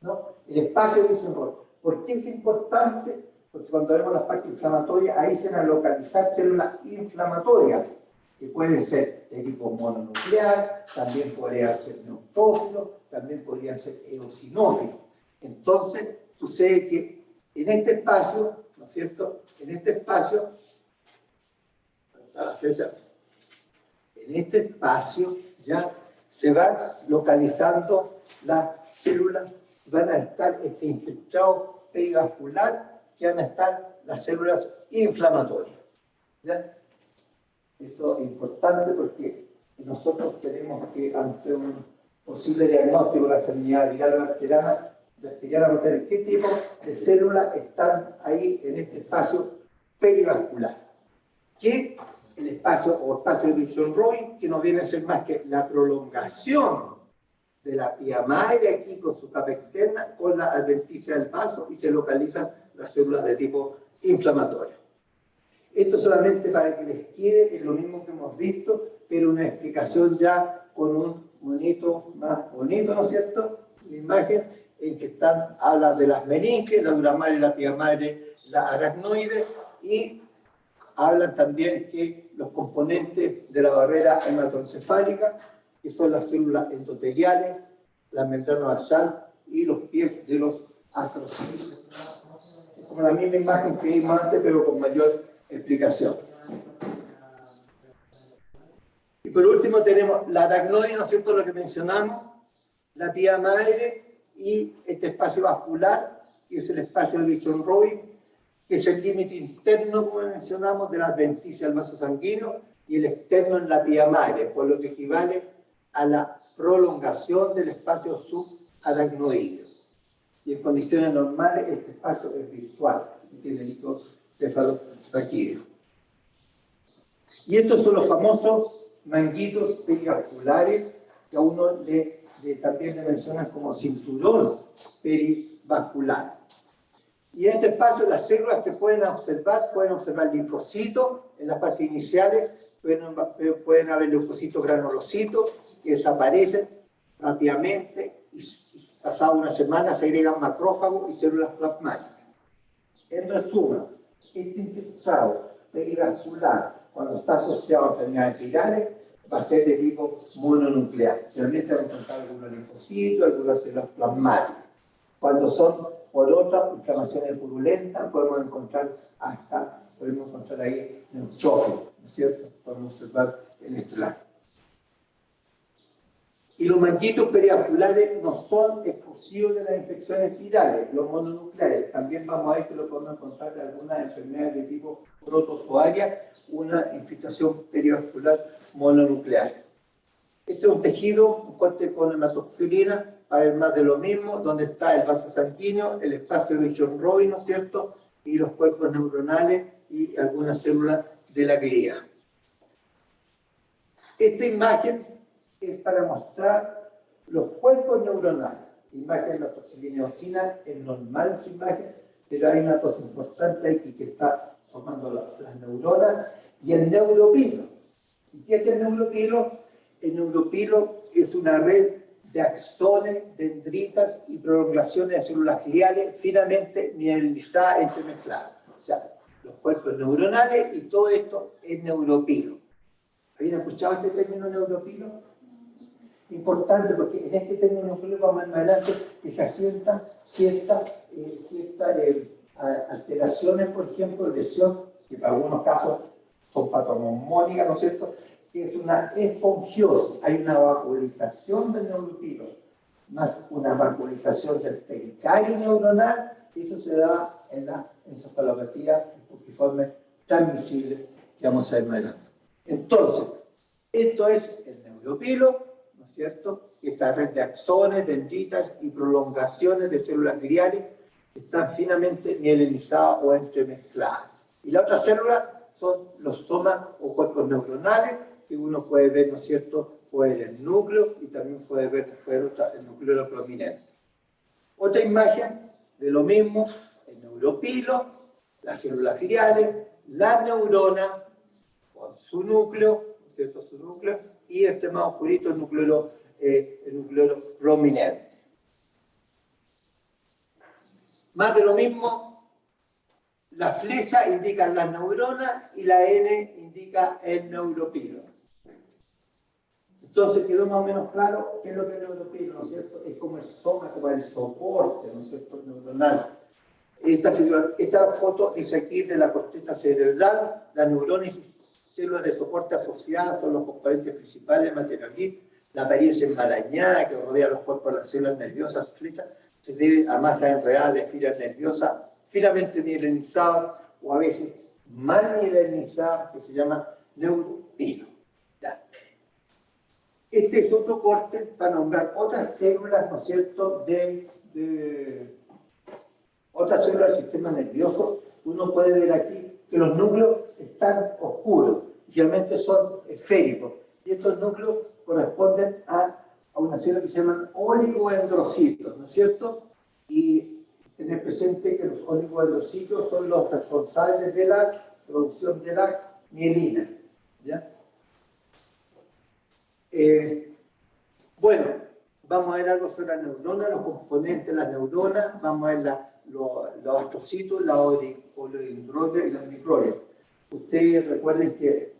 ¿No? El espacio de Wilson-Roy. ¿Por qué es importante? Porque cuando vemos las partes inflamatorias, ahí se van a localizar células inflamatorias, que pueden ser de tipo mononuclear, también podrían ser neutrófilos, también podrían ser eosinófilos. Entonces, sucede que en este espacio, ¿no es cierto? En este espacio, en este espacio ya se van localizando las células, van a estar este infiltrado perivascular, que van a estar las células inflamatorias. ¿Ya? Eso es importante porque nosotros tenemos que, ante un posible diagnóstico de la enfermedad viral bacteriana, vamos a tener qué tipo de células están ahí en este espacio perivascular. Que el espacio o espacio de Wilson-Roy, que no viene a ser más que la prolongación de la pía madre aquí con su capa externa, con la adventicia del vaso, y se localizan las células de tipo inflamatorio. Esto solamente para que les quede, es lo mismo que hemos visto, pero una explicación ya con un monito más bonito, ¿no es cierto? La imagen en que habla de las meninges, la dura madre, la pía madre, la aracnoide, y hablan también que los componentes de la barrera hematoencefálica, que son las células endoteliales, la membrana basal y los pies de los astrocitos. Es como la misma imagen que vimos antes, pero con mayor explicación. Y por último tenemos la aracnoide, ¿no es cierto?, lo que mencionamos, la pía madre y este espacio vascular, que es el espacio de Wilson-Roy, que es el límite interno, como mencionamos, de la adventicia del vaso sanguíneo, y el externo en la pía madre, por lo que equivale a la prolongación del espacio subaracnoideo. Y en condiciones normales este espacio es virtual, tiene líquido cefalorraquídeo. Y estos son los famosos manguitos perivasculares, que a uno también le mencionan como cinturón perivascular. Y en este espacio las células que pueden observar linfocitos en las fases iniciales, pueden haber leucocitos granulocitos que desaparecen rápidamente y pasada una semana se agregan macrófagos y células plasmáticas. En resumen, este infiltrado perivascular, cuando está asociado a enfermedades virales, va a ser de tipo mononuclear. Realmente van a encontrar algunos linfocitos, algunas células plasmáticas. Cuando son por otras inflamaciones purulentas, podemos encontrar ahí neutrófilos, ¿no es cierto? Podemos observar el estelar. Y los manguitos perivasculares no son exclusivos de las infecciones virales, los mononucleares. También vamos a ver que lo podemos encontrar en algunas enfermedades de tipo protozoaria, una infiltración perivascular mononuclear. Este es un tejido, un corte con hematoxilina, para ver más de lo mismo, donde está el vaso sanguíneo, el espacio de Wilson-Roy, ¿no es cierto?, y los cuerpos neuronales y algunas células de la glía. Esta imagen es para mostrar los cuerpos neuronales. La imagen de la toxilineosina es normal en su imagen, pero hay una cosa importante aquí que está formando las neuronas y el neuropilo. ¿Y qué es el neuropilo? El neuropilo es una red de axones, dendritas y prolongaciones de células gliales finamente mineralizadas e entremezcladas. O sea, los cuerpos neuronales y todo esto es neuropilo. ¿Habían escuchado este término neuropilo? Importante porque en este término neuropilo vamos más adelante que se asientan ciertas alteraciones, por ejemplo, lesión, que para algunos casos son patognomónicas, ¿no es cierto?, que es una esponjiosis. Hay una vacuolización del neuropilo, más una vacuolización del pericardio neuronal, y eso se da en la encefalopatía puntiforme transmisible, que vamos a ver más adelante. Entonces, esto es el neuropilo, ¿no es cierto? Esta red de axones, dendritas y prolongaciones de células gliales que están finamente mielinizadas o entremezcladas. Y la otra célula son los somas o cuerpos neuronales, que uno puede ver, ¿no es cierto?, puede ver el núcleo y también puede ver el núcleo prominente. Otra imagen de lo mismo, el neuropilo, las células gliales, la neurona con su núcleo, ¿no es cierto?, su núcleo, y este más oscurito, el núcleo prominente. Más de lo mismo, la flecha indica las neuronas y la N indica el neuropilo. Entonces quedó más o menos claro qué es lo que es el neuropilo, ¿no es cierto? Es como el soma, como el soporte, ¿no es cierto?, neuronal. Esta foto es aquí de la corteza cerebral, la neurona y sus células de soporte asociadas son los componentes principales de materia gris. La apariencia enmarañada que rodea los cuerpos de las células nerviosas flechas se debe a masa enredada de fibras nerviosas finamente mielinizadas o a veces mal mielinizadas, que se llama neuropilo. ¿Ya? Este es otro corte para nombrar otras células, ¿no es cierto?, otras células del sistema nervioso. Uno puede ver aquí que los núcleos están oscuros, generalmente son esféricos, y estos núcleos corresponden a una célula que se llaman oligodendrocitos, ¿no es cierto? Y tener presente que los oligodendrocitos son los responsables de la producción de la mielina, ¿ya? Bueno, vamos a ver algo sobre la neurona, los componentes de la neurona, vamos a ver los astrocitos, la oligodendrolia y la microlia. Ustedes recuerden que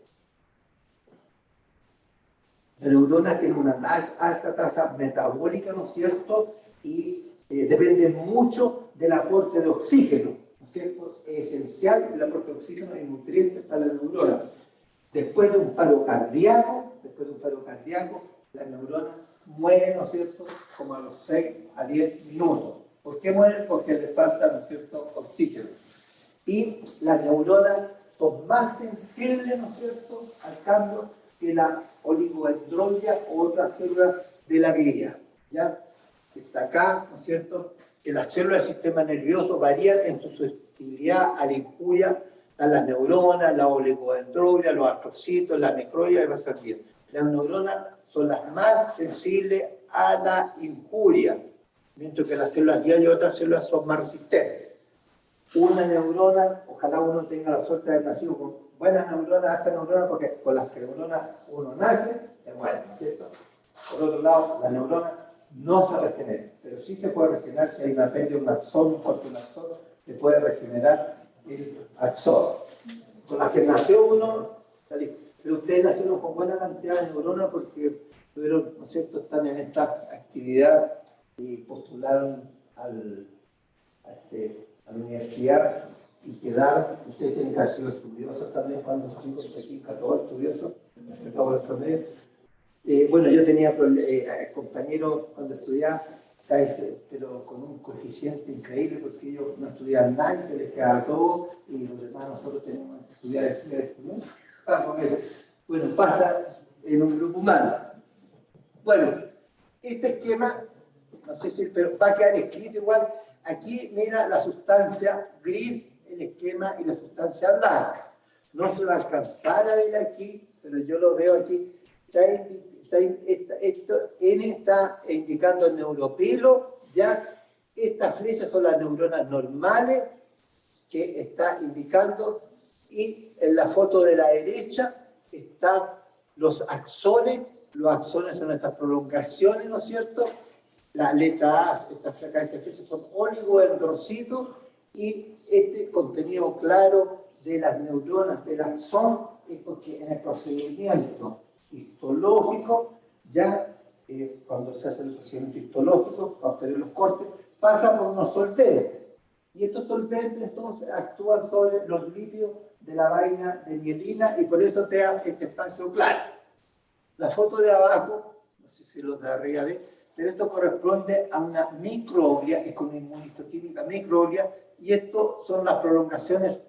la neurona tiene una alta tasa metabólica, ¿no es cierto? Y depende mucho del aporte de oxígeno, ¿no es cierto? Es esencial el aporte de oxígeno y nutrientes para la neurona. Después de un paro cardíaco, la neurona muere, ¿no es cierto?, como a los 6 a 10 minutos. ¿Por qué muere? Porque le falta, ¿no es cierto?, oxígeno. Y las neuronas son más sensibles, ¿no es cierto?, al cambio que la oligodendrolia o otras células de la glía. ¿Ya? Está acá, ¿no es cierto?, que las células del sistema nervioso varían en su susceptibilidad a la injuria a las neuronas, la oligodendrolia, los astrocitos, la microlia y las vasculitis. Las neuronas son las más sensibles a la injuria, mientras que las células guía y otras células son más resistentes. Una neurona, ojalá uno tenga la suerte de haber nacido con buenas neuronas, hasta neuronas, porque con las neuronas uno nace, se muere, ¿no es cierto? Por otro lado, la neurona no se regenera, pero sí se puede regenerar si hay una pérdida, un axón, porque un axón se puede regenerar el axón. Con las que nació uno, pero ustedes nacieron con buena cantidad de neuronas porque tuvieron, ¿no es cierto?, están en esta actividad y postularon a la universidad y quedaron. Ustedes tienen que haber sido estudiosos también cuando los chicos de aquí, 14 estudiosos, acercado a los promedios. Bueno, yo tenía compañeros cuando estudiaba, ¿sabes?, pero con un coeficiente increíble porque ellos no estudiaban nada y se les quedaba todo, y los demás nosotros tenemos que estudiar. Bueno, pasa en un grupo humano. Bueno, este esquema, no sé si, pero va a quedar escrito igual. Aquí mira la sustancia gris, el esquema, y la sustancia blanca. No se va a alcanzar a ver aquí, pero yo lo veo aquí, N está indicando el neuropilo, ya estas flechas son las neuronas normales que está indicando, y en la foto de la derecha están los axones son estas prolongaciones, ¿no es cierto? La letra A, estas flechas son oligodendrocitos, y este contenido claro de las neuronas del axón es porque en el procedimiento histológico, ya cuando se hace el procedimiento histológico, para obtener los cortes, pasa por unos solventes. Y estos solventes entonces actúan sobre los lípidos de la vaina de mielina, y por eso te da este espacio claro. La foto de abajo, no sé si los de arriba ven, pero esto corresponde a una microglia, es con inmunistoquímica microglia, y esto son las prolongaciones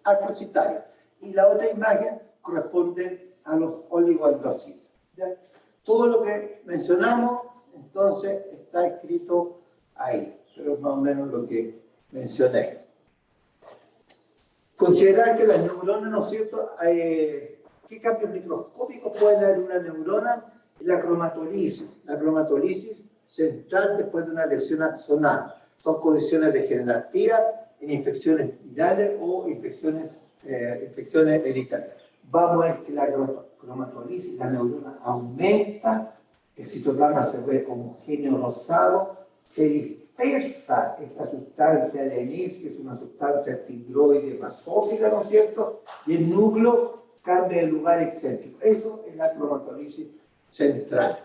artrocitarias. Y la otra imagen corresponde a los oligodendrocitos. Todo lo que mencionamos, entonces, está escrito ahí, pero es más o menos lo que mencioné. Considerar que las neuronas, ¿no es cierto?, ¿qué cambios microscópicos pueden haber en una neurona? La cromatolisis. La cromatolisis central después de una lesión axonal. Son condiciones degenerativas en infecciones virales o infecciones hereditarias. Vamos a ver que la cromatolisis, la neurona aumenta, el citoplasma se ve homogéneo rosado, se dispersa esta sustancia de Nils, que es una sustancia tigroide basófila, ¿no es cierto? Y el núcleo cambia de lugar excéntrico. Eso es la cromatolisis central.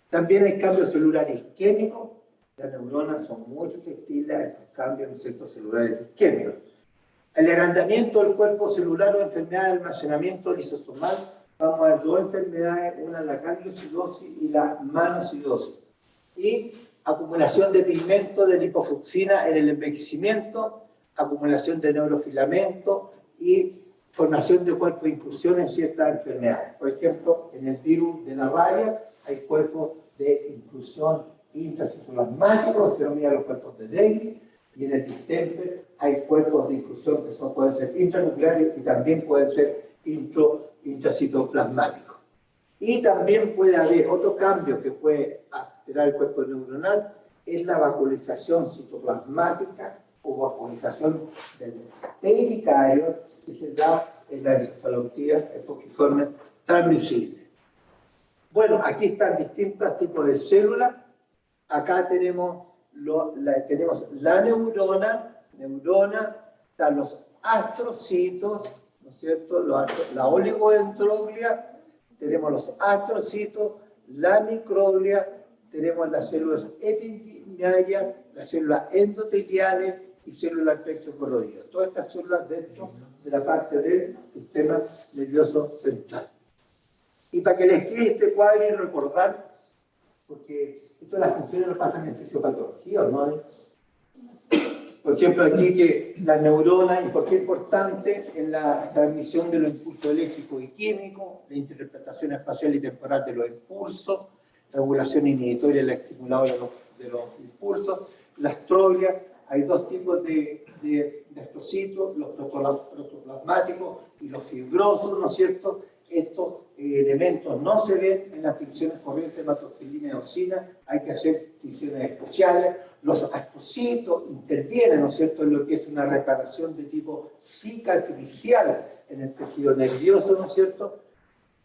También hay cambios celulares isquémicos. Las neuronas son muy susceptibles a estos cambios en centros celulares isquémicos. El agrandamiento del cuerpo celular o enfermedad de almacenamiento lisosomal. Vamos a ver dos enfermedades, una la gangliosidosis y la manosidosis. Y acumulación de pigmento de lipofruxina en el envejecimiento, acumulación de neurofilamento y formación de cuerpos de inclusión en ciertas enfermedades. Por ejemplo, en el virus de la rabia hay cuerpos de inclusión intracitoplasmáticos, se denominan los cuerpos de Dengue, y en el distemper hay cuerpos de inclusión que pueden ser intranucleares y también pueden ser intracitoplasmáticos. Y también puede haber otro cambio que puede alterar el cuerpo neuronal, es la vacuolización citoplasmática o vacuolización del pericardio, que se da en la encefalopatía epoxiforme transmisible. Bueno, aquí están distintos tipos de células. Acá tenemos la neurona, están los astrocitos, ¿no es cierto? La oligodendroglia, tenemos los astrocitos, la microglia, tenemos las células epidemiarias, las células endoteliales y células plexocorroidales. Todas estas células dentro de la parte del sistema nervioso central. Y para que les quede este cuadro y recordar, porque esto de las funciones lo pasan en fisiopatología, ¿no? Por ejemplo, aquí que la neurona, y por qué es importante en la transmisión de los impulsos eléctricos y químicos, la interpretación espacial y temporal de los impulsos, regulación inhibitoria de la estimuladora de los impulsos, la astroglia. Hay dos tipos de astrocitos, los protoplasmáticos y los fibrosos, ¿no es cierto? Estos elementos no se ven en las tinciones corrientes de hematoxilina y eosina, hay que hacer tinciones especiales. Los astrocitos intervienen, ¿no es cierto?, en lo que es una reparación de tipo cicatricial en el tejido nervioso, ¿no es cierto?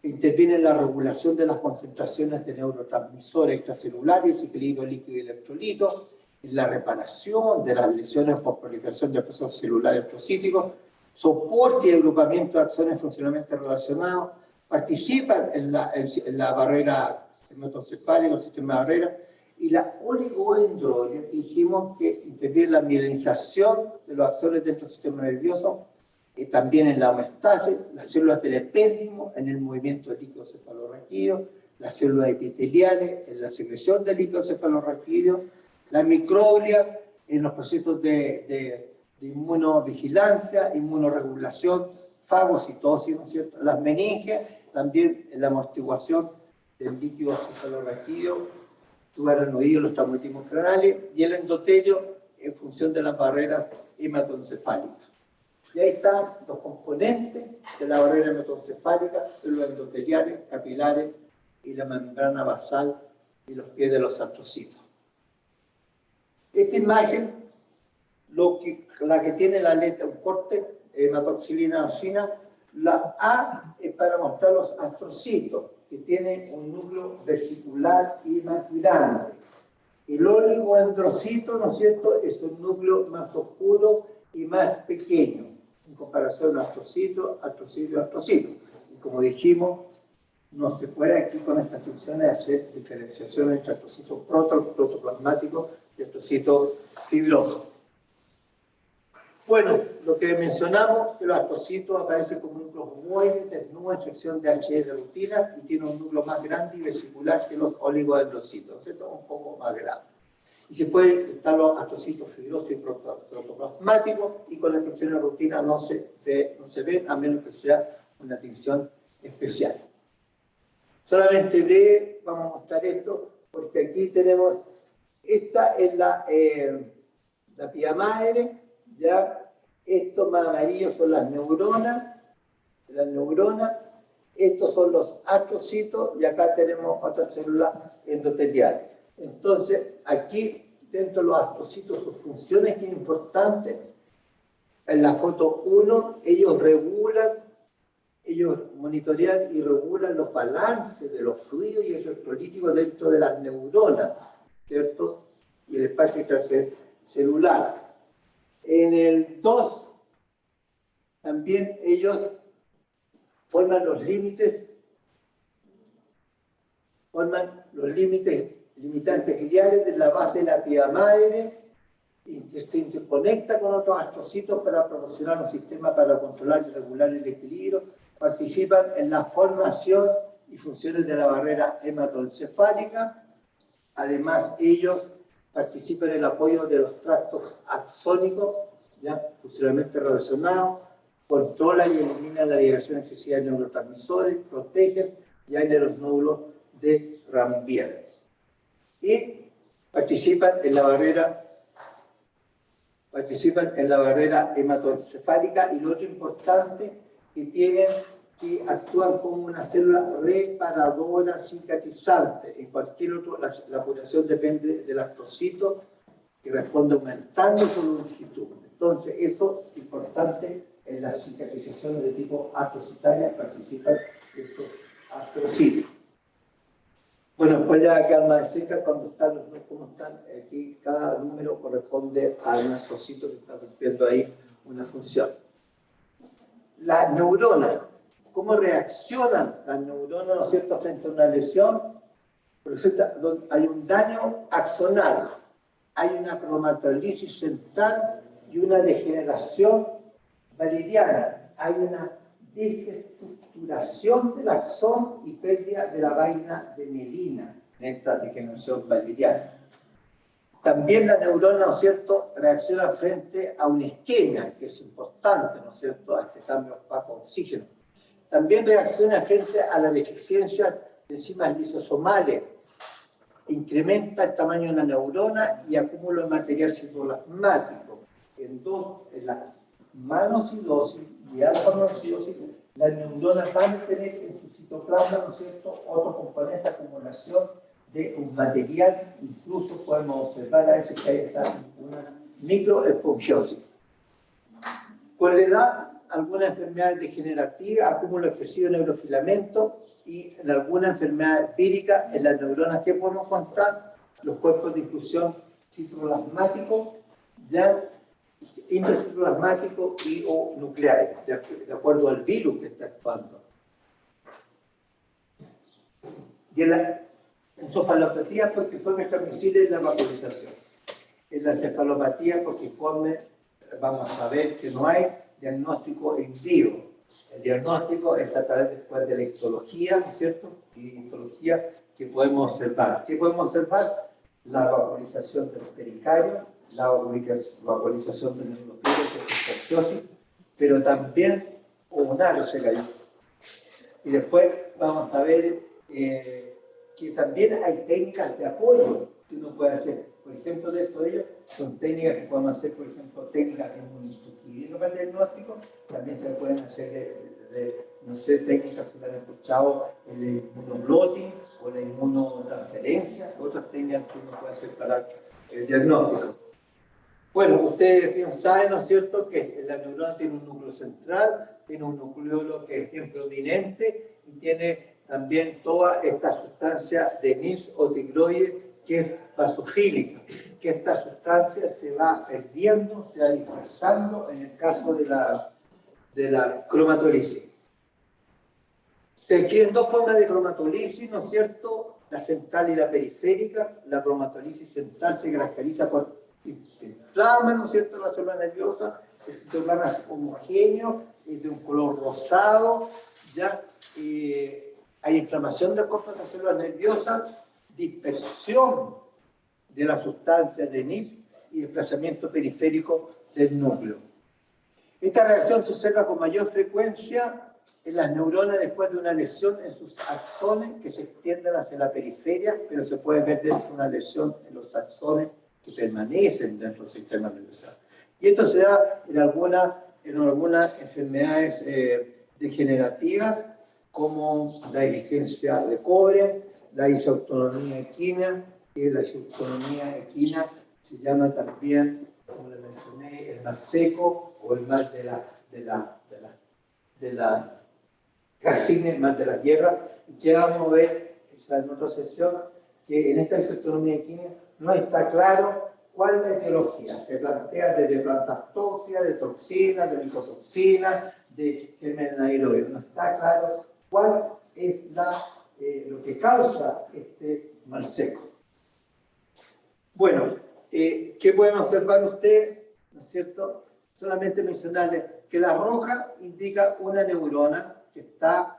Interviene en la regulación de las concentraciones de neurotransmisores extracelulares, equilibrio líquido y electrolito, en la reparación de las lesiones por proliferación de procesos celulares astrocíticos, soporte y agrupamiento de acciones funcionalmente relacionados, participan en la barrera hematoencefálica, el sistema de barrera, y la oligodendrolia, dijimos que interviene en la mielinización de los axones dentro del sistema nervioso, también en la homeostasis, las células del epéndimo, en el movimiento del líquido cefalorraquídeo, las células epiteliales, en la secreción del líquido cefalorraquídeo, la microglia, en los procesos de inmunovigilancia, inmunoregulación, fagocitosis, ¿no es cierto? Las meninges, también en la amortiguación del líquido cefalorraquídeo, tubaranoideo, los traumatismos craneales, y el endotelio en función de las barreras hematoencefálicas. Y ahí están los componentes de la barrera hematoencefálica, células endoteliales, capilares y la membrana basal y los pies de los astrocitos. Esta imagen, la que tiene la letra, un corte, hematoxilina osina, la A es para mostrar los astrocitos, que tienen un núcleo vesicular y más grande. El oligodendrocito, ¿no es cierto?, es un núcleo más oscuro y más pequeño, en comparación a astrocito, astrocito y astrocito. Y como dijimos, no se puede aquí con estas instrucciones hacer diferenciación entre astrocitos protoplasmáticos y astrocitos fibrosos. Bueno, lo que mencionamos, que los astrocitos aparecen como núcleos ovoides, desnudos en sección de HE de rutina y tienen un núcleo más grande y vesicular que los oligodendrocitos, ¿cierto? Un poco más grande. Y se pueden estar los astrocitos fibrosos y protoplasmáticos, y con la extracción de rutina no se ven, a menos que sea una tinción especial. Solamente breve, vamos a mostrar esto, porque aquí tenemos, esta es la pía madre, ya, estos más amarillos son las neuronas, estos son los astrocitos, y acá tenemos otras células endoteliales. Entonces, aquí, dentro de los astrocitos, sus funciones que es importante, en la foto 1, ellos monitorean y regulan los balances de los fluidos y electrolíticos dentro de las neuronas, ¿cierto? Y el espacio intracelular. En el 2, también ellos forman los límites, limitantes gliales de la base de la pía madre, y se interconecta con otros astrocitos para proporcionar un sistema para controlar y regular el equilibrio. Participan en la formación y funciones de la barrera hematoencefálica. Además, ellos participan en el apoyo de los tractos axónicos, ya posteriormente relacionados, controlan y eliminan la liberación excesiva de neurotransmisores, protegen ya en los nódulos de Rambier. Y participan en la barrera hematoencefálica, y lo otro importante que actúan como una célula reparadora cicatrizante. En cualquier otro, la población depende del astrocito, que responde aumentando su longitud. Entonces, eso es importante en la cicatrización de tipo astrocitaria, participan estos astrocitos. Bueno, pues ya quedar más cerca cuando están los números, cómo están aquí, cada número corresponde a un astrocito que está cumpliendo ahí una función. La neurona, ¿cómo reaccionan las neuronas, ¿no es cierto?, frente a una lesión? Hay un daño axonal, hay una cromatolisis central y una degeneración valeriana, hay una desestructuración del axón y pérdida de la vaina de mielina en esta degeneración valeriana. También la neurona, ¿no es cierto?, reacciona frente a una isquemia, que es importante, ¿no es cierto?, a este cambio opaco-oxígeno. También reacciona frente a la deficiencia de enzimas lisosomales, incrementa el tamaño de la neurona y acúmulo de material citoplasmático. En la manocidosis y alfa-manocidosis, las neuronas van a tener en su citoplasma, ¿no es cierto?, otro componente de acumulación de un material. Incluso podemos observar a veces que hay una microespongiosis. Con la edad, algunas enfermedades degenerativas, acúmulo excesivo de neurofilamento, y en alguna enfermedad empírica, en las neuronas que podemos encontrar, los cuerpos de inclusión citoplasmático, ya intracitoplasmático y o nucleares, de acuerdo al virus que está actuando. Y en la encefalopatía porciforme transmisible es la vaporización. En la encefalopatía porciforme vamos a ver que no hay diagnóstico en vivo. El diagnóstico es a través después de la histología, ¿no es cierto? Y histología que podemos observar. ¿Qué podemos observar? La vaporización de los pericarios, la vaporización de los neuropelos, pero también pulmonar se cayó. Y después vamos a ver que también hay técnicas de apoyo que uno puede hacer. Por ejemplo, de ellos son técnicas que podemos hacer, por ejemplo, técnicas de inmunohistoquímica, sirviendo para el diagnóstico. También se pueden hacer, no sé, técnicas que han escuchado, el inmunoblotting o la inmunotransferencia, otras técnicas que uno puede hacer para el diagnóstico. Bueno, ustedes bien saben, ¿no es cierto?, que la neurona tiene un núcleo central, tiene un nucleolo que es bien prominente y tiene también toda esta sustancia de Nils o tigroide que es basofílica, que esta sustancia se va perdiendo, se va dispersando en el caso de la cromatolisis. Se describen dos formas de cromatolisis, ¿no es cierto?, la central y la periférica. La cromatolisis central se caracteriza por se inflama, ¿no es cierto?, la célula nerviosa, el citoplasma es homogéneo, es de un color rosado, ya hay inflamación del cuerpo de las células nerviosas, dispersión de la sustancia de NIF y desplazamiento periférico del núcleo. Esta reacción se observa con mayor frecuencia en las neuronas después de una lesión en sus axones que se extienden hacia la periferia, pero se puede ver dentro de una lesión en los axones que permanecen dentro del sistema nervioso. Y esto se da en algunas enfermedades degenerativas, como la deficiencia de cobre, la disautonomía equina, que la disautonomía equina se llama también, como le mencioné, el mal seco o el mal de la Cassine, el mal de la guerra, y que vamos a ver en otra sesión, que en esta disautonomía equina no está claro cuál es la etiología. Se plantea desde plantas tóxicas, de toxinas, de micotoxinas, de gérmenes anaerobios. No está claro cuál es lo que causa este mal seco. Bueno, ¿qué pueden observar ustedes? ¿No es cierto? Solamente mencionarles que la roja indica una neurona que está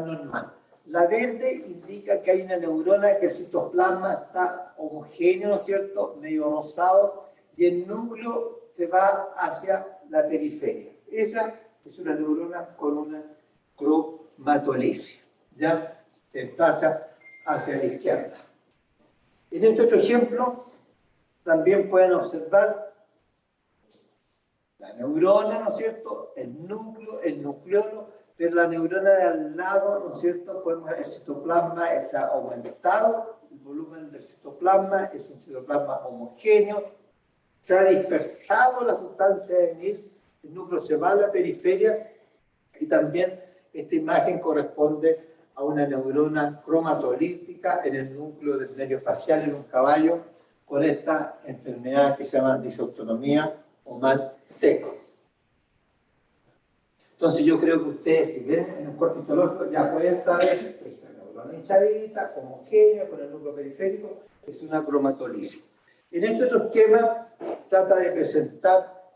normal. La verde indica que hay una neurona que el citoplasma está homogéneo, ¿no es cierto?, medio rosado, y el núcleo se va hacia la periferia. Esa es una neurona con una cromatolisis, ya se desplaza hacia la izquierda. En este otro ejemplo, también pueden observar la neurona, ¿no es cierto?, el núcleo, el nucleolo, pero la neurona de al lado, ¿no es cierto?, podemos ver el citoplasma, se ha aumentado, el volumen del citoplasma es un citoplasma homogéneo, se ha dispersado la sustancia de NIR, el núcleo se va a la periferia, y también esta imagen corresponde a una neurona cromatolítica en el núcleo del nervio facial en un caballo con esta enfermedad que se llama disautonomía o mal seco. Entonces yo creo que ustedes, si ven en un corte histológico, ya pueden saber que esta neurona hinchadita, homogénea, con el núcleo periférico, es una cromatolisis. En este otro esquema trata de presentar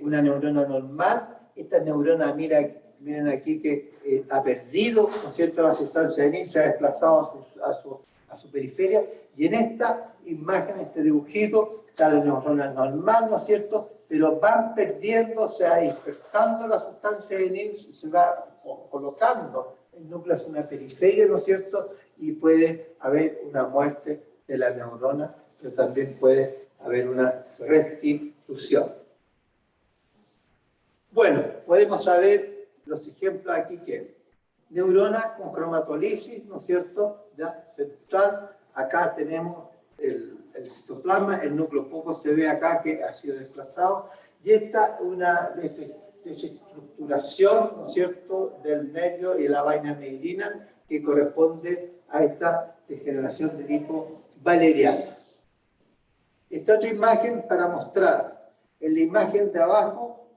una neurona normal. Esta neurona, miren aquí que ha perdido, ¿no es cierto?, la sustancia de NIR, se ha desplazado a su periferia, y en esta imagen, este dibujito, está la neurona normal, ¿no es cierto?, pero van perdiendo, se va dispersando la sustancia de NIR, se va colocando el núcleo hacia una periferia, ¿no es cierto?, y puede haber una muerte de la neurona, pero también puede haber una restitución. Bueno, podemos saber los ejemplos aquí que neurona con cromatolisis, ¿no es cierto?, ya central, acá tenemos el citoplasma, el núcleo poco se ve acá que ha sido desplazado, y esta una desestructuración, ¿no es cierto?, del nervio y la vaina mielina que corresponde a esta degeneración de tipo valeriana. Esta otra imagen para mostrar, en la imagen de abajo,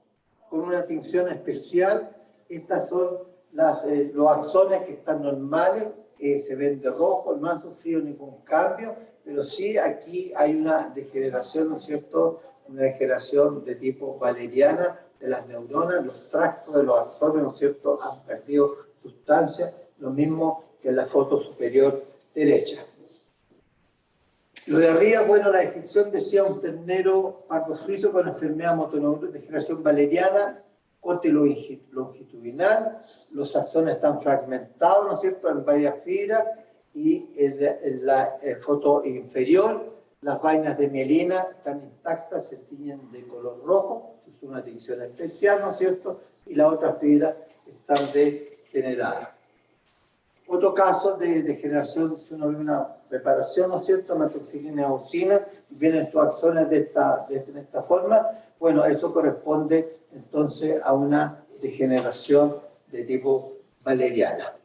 con una tinción especial, estas son los axones que están normales, se ven de rojo, no han sufrido ningún cambio, pero sí aquí hay una degeneración, ¿no es cierto?, una degeneración de tipo valeriana de las neuronas, los tractos de los axones, ¿no es cierto?, han perdido sustancia, lo mismo que en la foto superior derecha. Lo de arriba, bueno, la descripción decía un ternero pardo suizo con enfermedad motoneural de degeneración valeriana, corte longitudinal, los axones están fragmentados, ¿no es cierto?, en varias fibras, y en la foto inferior Las vainas de mielina están intactas, se tiñen de color rojo, es una tinción especial, ¿no es cierto? Y las otras fibras están degeneradas. Otro caso de degeneración, si uno ve una preparación, ¿no es cierto? Metoxilina y auxina, vienen estos axones de esta forma. Bueno, eso corresponde entonces a una degeneración de tipo valeriana.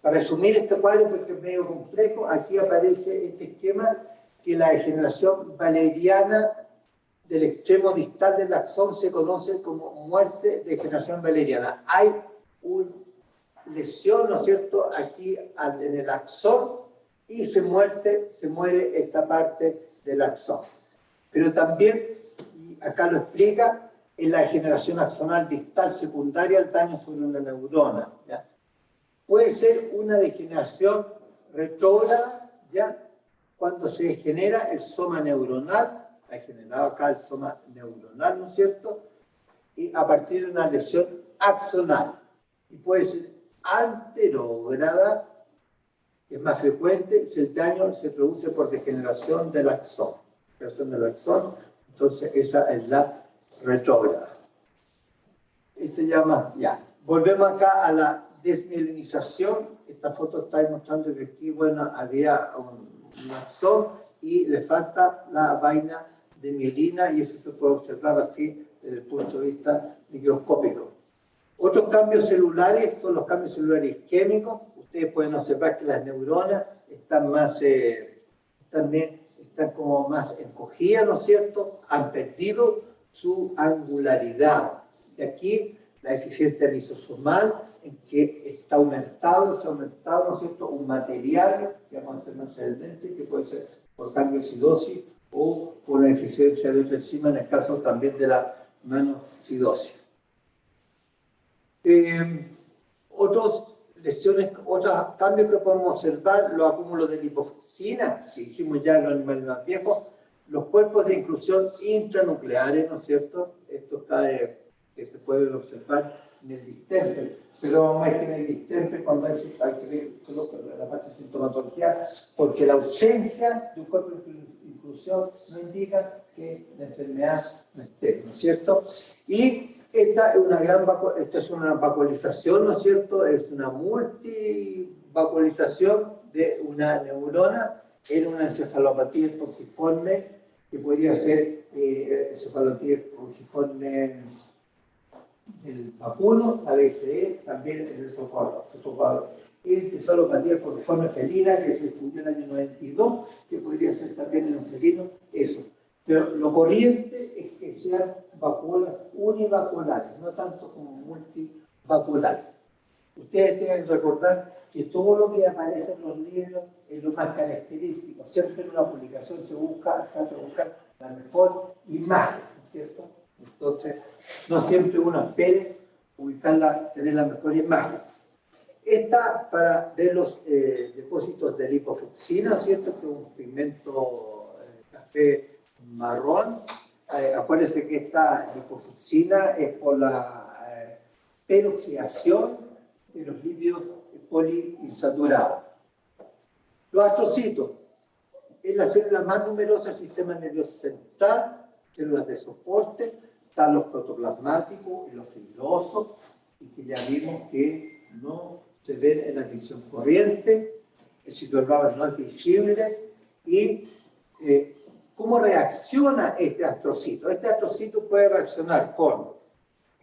Para resumir este cuadro, porque es medio complejo, aquí aparece este esquema que la degeneración valeriana del extremo distal del axón se conoce como muerte de degeneración valeriana. Hay una lesión, ¿no es cierto?, aquí en el axón y se muere esta parte del axón. Pero también, y acá lo explica, en la degeneración axonal distal secundaria el daño sobre una neurona, ¿ya? Puede ser una degeneración retrógrada, ¿ya? Cuando se degenera el soma neuronal, ha generado acá el soma neuronal, ¿no es cierto? Y a partir de una lesión axonal. Y puede ser anterógrada, que es más frecuente, si el daño se produce por degeneración del axón. Entonces esa es la retrógrada. Ya. Volvemos acá a la desmielinización. Esta foto está demostrando que aquí, bueno, había un axón y le falta la vaina de mielina y eso se puede observar así desde el punto de vista microscópico. Otros cambios celulares son los cambios celulares isquémicos. Ustedes pueden observar que las neuronas están más, están como más encogidas, ¿no es cierto? Han perdido su angularidad. Y aquí la eficiencia lisosomal, en que se ha aumentado, ¿no es cierto?, un material, que vamos a hacer más adelante, que puede ser por cambio de acidosis o por la eficiencia de otra enzima, en el caso también de la manocidosis. Otros cambios que podemos observar, los acúmulos de lipofucsina, que dijimos ya en los animales más viejos, los cuerpos de inclusión intranucleares, ¿no es cierto? Esto que se puede observar en el distemper, pero más que en el distemper cuando hay que ver la parte de sintomatología, porque la ausencia de un cuerpo de inclusión no indica que la enfermedad no esté, ¿no es cierto? Y esta es una vacuolización, ¿no es cierto? Es una multivacuolización de una neurona en una encefalopatía espongiforme, que podría ser encefalopatía espongiforme del vacuno, la BCE, también el esopado. Encefalopatía espongiforme felina, que se estudió en el año 92, que podría ser también en un felino, eso. Pero lo corriente es que sean vacuolas univaculares, no tanto como multivaculares. Ustedes deben recordar que todo lo que aparece en los libros es lo más característico. Siempre en una publicación se trata de buscar la mejor imagen, ¿no es cierto? Entonces, no siempre uno espere tener la mejor imagen. Esta, para ver los depósitos de lipofucsina, ¿cierto? Que es un pigmento café marrón. Acuérdense que esta lipofucsina es por la peroxidación de los lípidos poliinsaturados. Los astrocitos es la célula más numerosa del sistema nervioso central, células de soporte, están los protoplasmáticos y los fibrosos, y que ya vimos que no se ven en la división corriente, el citoplasma no es visible, y ¿cómo reacciona este astrocito? Este astrocito puede reaccionar con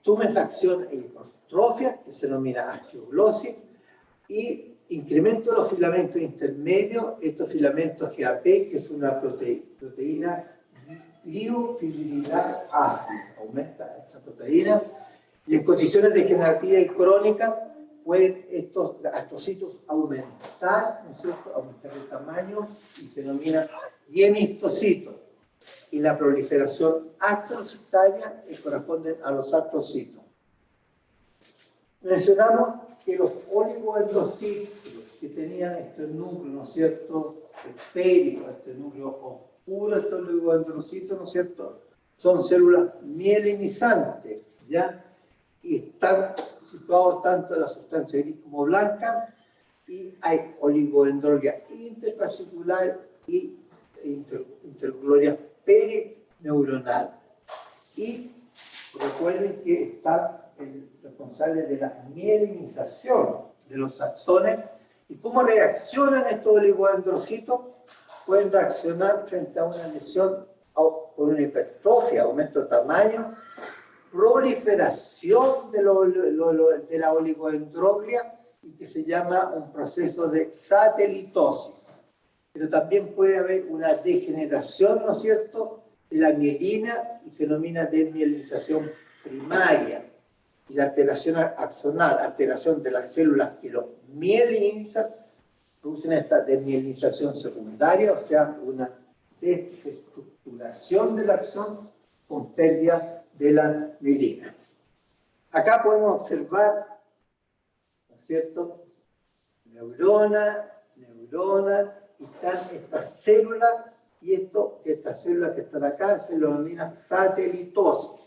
tumefacción e hipertrofia, que se denomina astroglossis, y incremento de los filamentos intermedios, estos filamentos GAP, que es una proteína gliofibrillar ácida, aumenta esta proteína, y en condiciones degenerativas y crónicas pueden estos astrocitos aumentar, ¿no es cierto?, aumentar el tamaño y se denomina hemistocitos. Y la proliferación astrocitaria corresponde a los astrocitos. Mencionamos que los oligodendrocitos que tenían este núcleo, ¿no es cierto?, esférico, este núcleo oscuro, estos oligodendrocitos, ¿no es cierto?, son células mielinizantes, ¿ya? Y están situados tanto en la sustancia gris como blanca, y hay oligodendroglía interfascicular y intergloria perineuronal. Y recuerden que está el responsable de la mielinización de los axones. ¿Y cómo reaccionan estos oligodendrocitos? Pueden reaccionar frente a una lesión con una hipertrofia, aumento de tamaño, proliferación de la oligodendroglia, y que se llama un proceso de satelitosis. Pero también puede haber una degeneración, ¿no es cierto?, de la mielina, y se denomina desmielinización primaria. Y la alteración axonal, alteración de las células que lo mielinizan, producen esta desmielinización secundaria, o sea, una desestructuración del axón con pérdida de la mielina. Acá podemos observar, ¿no es cierto?, neurona, y están estas células, y estas células que están acá se lo denominan satelitosis.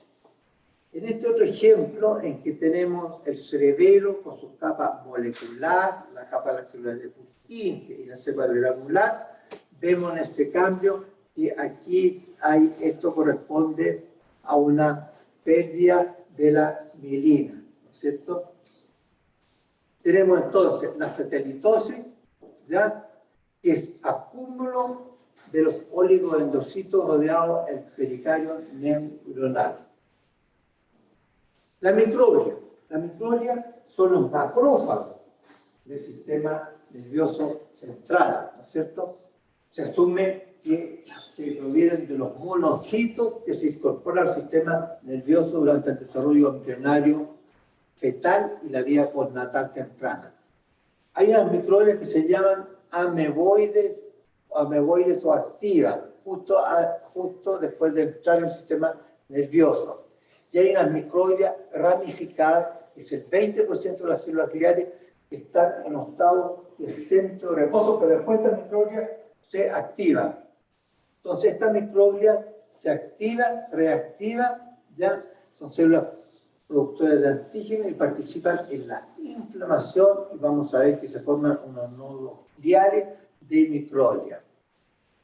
En este otro ejemplo, en que tenemos el cerebelo con su capa molecular, la capa de la célula de Purkinje y la célula granular, vemos en este cambio que aquí esto corresponde a una pérdida de la mielina, ¿no es cierto? Tenemos entonces la satelitosis, ¿ya?, que es acúmulo de los oligodendrocitos rodeados del pericardio neuronal. La microglia son los macrófagos del sistema nervioso central, ¿no es cierto? Se asume que se provienen de los monocitos que se incorporan al sistema nervioso durante el desarrollo embrionario fetal y la vida postnatal temprana. Hay unas microglias que se llaman ameboides o activas, justo después de entrar en el sistema nervioso. Y hay unas microglias ramificadas, que es el 20% de las células gliales que están en un estado de centro de reposo, pero después estas microglias se activan. Entonces esta microglia se activa, se reactiva, ya son células productoras de antígenos y participan en la inflamación, y vamos a ver que se forman unos nodos gliales de microglia.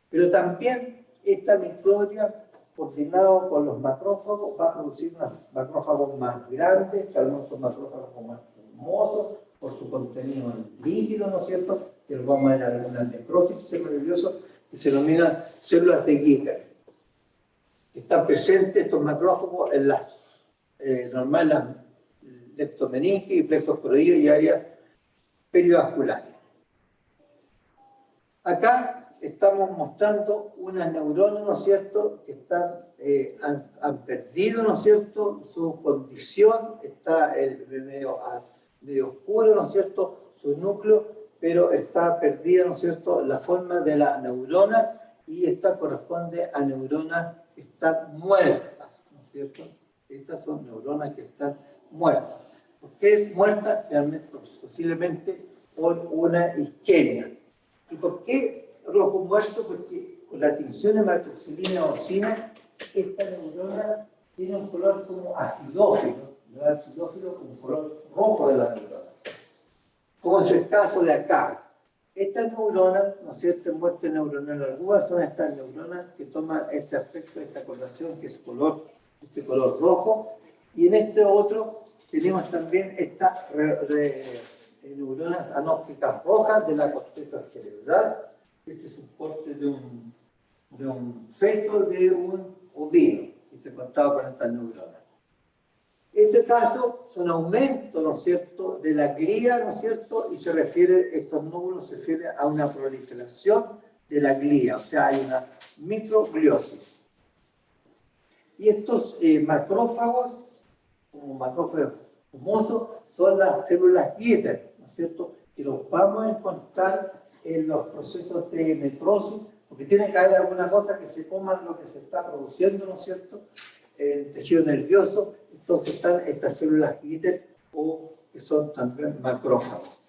Pero también esta microglia, coordinado con los macrófagos, va a producir unos macrófagos más grandes, que algunos son macrófagos más hermosos por su contenido en líquido, ¿no es cierto?, que los vamos a ver en algunas necrosis del sistema nervioso, que se denominan células de Giger. Están presentes estos macrófagos en las normales, leptomeninges y plexos coroides y áreas perivasculares. Acá estamos mostrando unas neuronas, ¿no es cierto?, que han perdido, ¿no es cierto?, su condición, está medio oscuro, ¿no es cierto?, su núcleo, pero está perdida, ¿no es cierto?, la forma de la neurona, y esta corresponde a neuronas que están muertas, ¿no es cierto? Estas son neuronas que están muertas. ¿Por qué muertas? Realmente, posiblemente por una isquemia. ¿Y por qué rojo muerto? Porque con la tinción de hematoxilina eosina, esta neurona tiene un color como acidófilo, ¿no? Acidófilo con un color rojo de la neurona. Como es el caso de acá. Estas neuronas, ¿no es cierto?, en muerte neuronal aguda, son estas neuronas que toman este aspecto, esta coloración, que es este color rojo, y en este otro tenemos también estas neuronas anópticas rojas de la corteza cerebral. Este es un corte de un feto de un ovino que se encontraba con estas neuronas. En este caso son aumentos, ¿no es cierto?, de la glía, ¿no es cierto?, y estos nódulos se refieren a una proliferación de la glía, o sea, hay una microgliosis. Y estos macrófagos, como macrófagos fumosos, son las células Gitter, ¿no es cierto?, que los vamos a encontrar en los procesos de necrosis, porque tiene que haber alguna cosa que se coman lo que se está produciendo, ¿no es cierto?, en tejido nervioso. Entonces están estas células Gitter, o que son también macrófagos.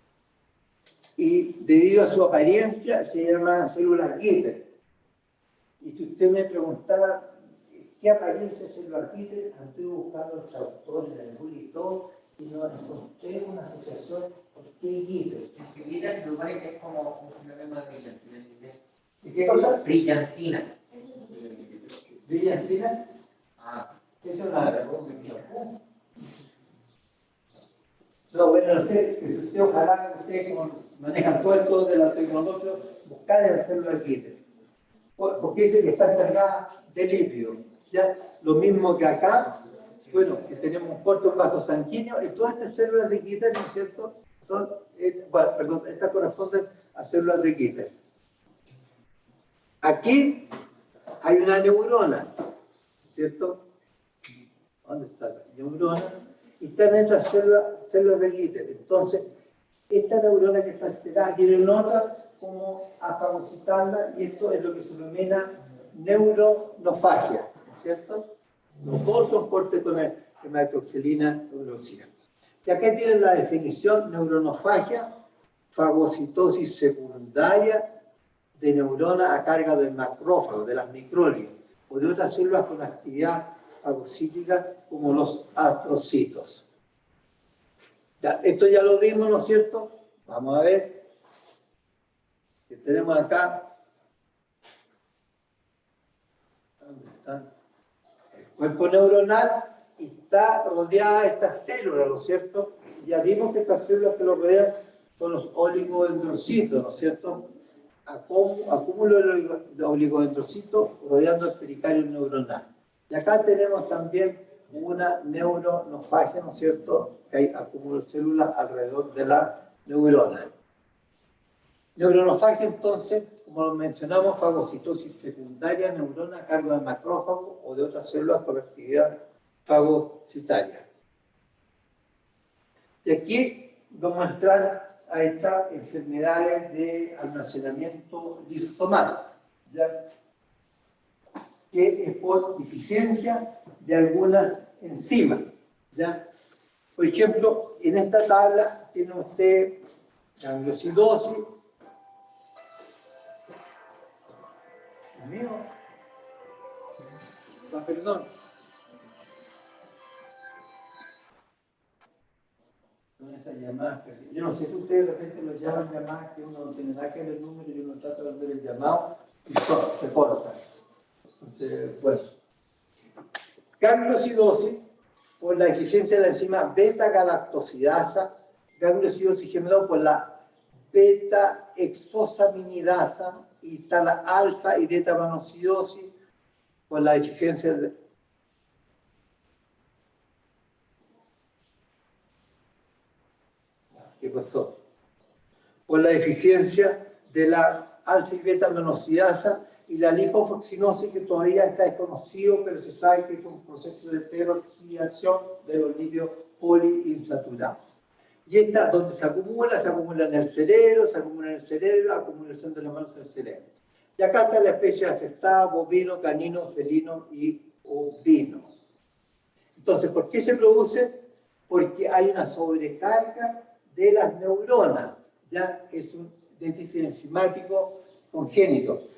Y debido a su apariencia se llaman células Gitter. Y si usted me preguntara qué apariencia es células Gitter, anduve buscando el traductor en el Google y todo, y no encontré una asociación. ¿Por qué Gitter? El que Gitter se supone que es como un sinónimo de brillantina. ¿Y qué cosa? Brillantina. ¿Brillantina? Ah. Eso es una champú. No, bueno, no sé, que si usted, ojalá ustedes como manejan todo esto de la tecnología, buscar y hacerlo aquí. Porque dice que está cargada de litio. ¿Ya? Lo mismo que acá, bueno, que tenemos un corto vaso sanguíneo y todas estas células de Gitter, ¿no es cierto? Estas corresponden a células de Gitter. Aquí hay una neurona, ¿cierto? ¿Dónde está la neurona? Y están estas células de Gitter. Entonces, esta neurona que está alterada tiene otras como a fagocitarla, y esto es lo que se denomina neuronofagia, ¿cierto? Los dos son cortes con hematoxilina urosina. Y aquí tienen la definición: neuronofagia, fagocitosis secundaria de neuronas a carga del macrófago, de las microlias, o de otras células con actividad fagocítica como los astrocitos. Ya, esto ya lo vimos, ¿no es cierto? Vamos a ver que tenemos acá. ¿Dónde está? El cuerpo neuronal, y está rodeada de estas células, ¿no es cierto? Ya vimos que estas células que lo rodean son los oligodendrocitos, ¿no es cierto? Acúmulo de oligodendrocitos rodeando el pericardio neuronal. Y acá tenemos también una neuronofagia, ¿no es cierto? Que hay acúmulo de células alrededor de la neurona. Neuronofagia, entonces, como lo mencionamos, fagocitosis secundaria, neurona a cargo del macrófago o de otras células por actividad fagocitaria. Y aquí vamos a entrar a estas enfermedades de almacenamiento lisosomal, ¿ya? Que es por deficiencia de algunas enzimas, ¿ya? Por ejemplo, en esta tabla tiene usted gangliosidosis. ¿Mío? Perdón. Son esas llamadas. Yo no sé si ustedes de repente lo llaman llamadas que uno no tiene nada que ver el número y uno trata de ver el llamado y se corta. Entonces, bueno. Gangliosidosis por la deficiencia de la enzima beta-galactosidasa, gangliosidosis generada por la beta-exosaminidasa, y está la alfa y beta-manosidosis por la deficiencia de... ¿Qué pasó? Por la deficiencia de la alfa y beta-manosidasa y la lipofoxinosis, que todavía está desconocido, pero se sabe que es un proceso de peroxidación de los lípidos poliinsaturados. Y esta, donde se acumula en el cerebro, acumulación de las manos en el cerebro. Y acá está la especie afectada: bovino, canino, felino y ovino. Entonces, ¿por qué se produce? Porque hay una sobrecarga de las neuronas, ya es un déficit enzimático congénito.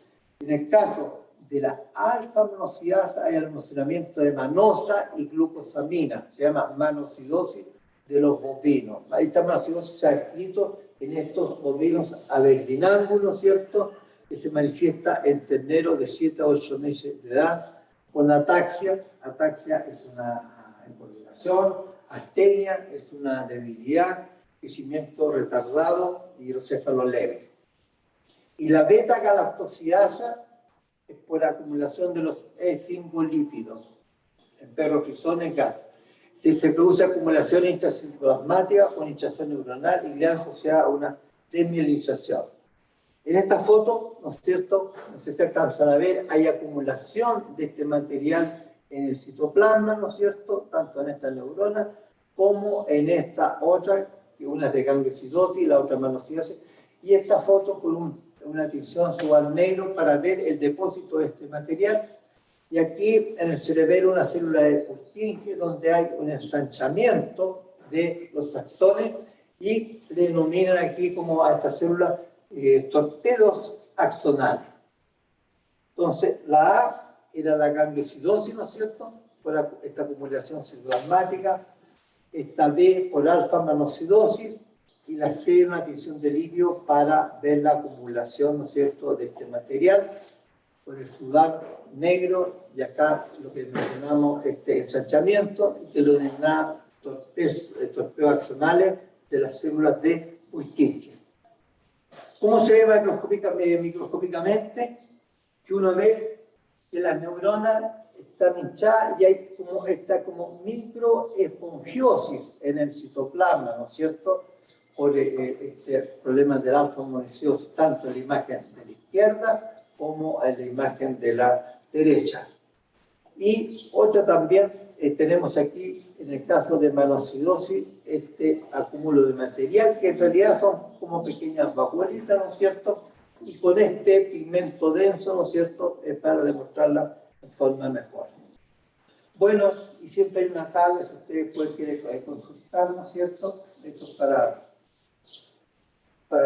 En el caso de la alfa-manosidasa hay almacenamiento de manosa y glucosamina, se llama manosidosis de los bovinos. Esta manosidosis se ha escrito en estos bovinos averdinámbulos, ¿cierto?, que se manifiesta en terneros de 7 a 8 meses de edad con ataxia. Ataxia es una incoordinación, astenia es una debilidad, crecimiento retardado y hidrocéfalo leve. Y la beta-galactosidasa es por acumulación de los esfingolípidos en perros, frisones, gatos. Si se produce acumulación intracitoplasmática con hinchazón neuronal y glial asociada a una desmielinización. En esta foto, ¿no es cierto?, no sé si alcanzan a ver, hay acumulación de este material en el citoplasma, ¿no es cierto?, tanto en esta neurona como en esta otra, que una es de gangliosidosis y la otra manosidosis, y esta foto con una tinción subarnegro para ver el depósito de este material. Y aquí en el cerebelo una célula de Purkinje donde hay un ensanchamiento de los axones y le denominan aquí como a esta célula torpedos axonales. Entonces la A era la gangliosidosis, ¿no es cierto?, por esta acumulación citoplasmática. esta B por alfa-malocidosis, y la C una tinción de litio para ver la acumulación, ¿no es cierto?, de este material, por el sudor negro, y acá lo que mencionamos, este ensanchamiento, y que lo denomina torpeos axonales de las células de Purkinje. ¿Cómo se ve microscópicamente? Que uno ve que las neuronas están hinchadas y hay como microespongiosis en el citoplasma, ¿no es cierto?, por problemas del alfa-malocidosis, tanto en la imagen de la izquierda como en la imagen de la derecha. Y otra también tenemos aquí, en el caso de malocidosis, este acúmulo de material, que en realidad son como pequeñas vacuolitas, ¿no es cierto?, y con este pigmento denso, ¿no es cierto?, es para demostrarla de forma mejor. Bueno, y siempre hay una tabla, si ustedes pueden consultar, ¿no es cierto?, eso es para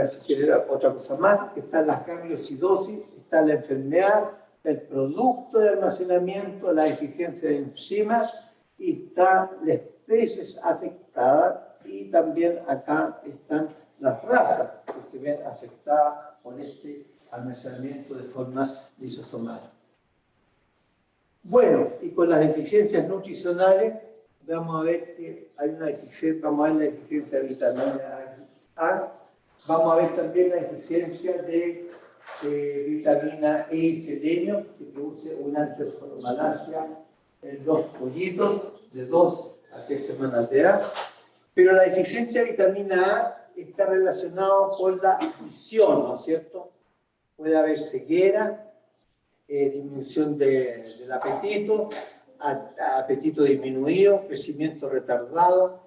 si quieren otra cosa más, está la gangliosidosis, está la enfermedad, el producto de almacenamiento, la deficiencia de enzimas, y está las especies afectadas, y también acá están las razas que se ven afectadas por este almacenamiento de forma lisosomal. Bueno, y con las deficiencias nutricionales, vamos a ver que hay una deficiencia, vamos a ver la deficiencia de vitamina A, vamos a ver también la deficiencia de vitamina E y selenio, que produce una encefalomalacia en los pollitos de 2 a 3 semanas de edad. Pero la deficiencia de vitamina A está relacionada con la visión, ¿no es cierto? Puede haber ceguera, disminución del apetito, apetito disminuido, crecimiento retardado,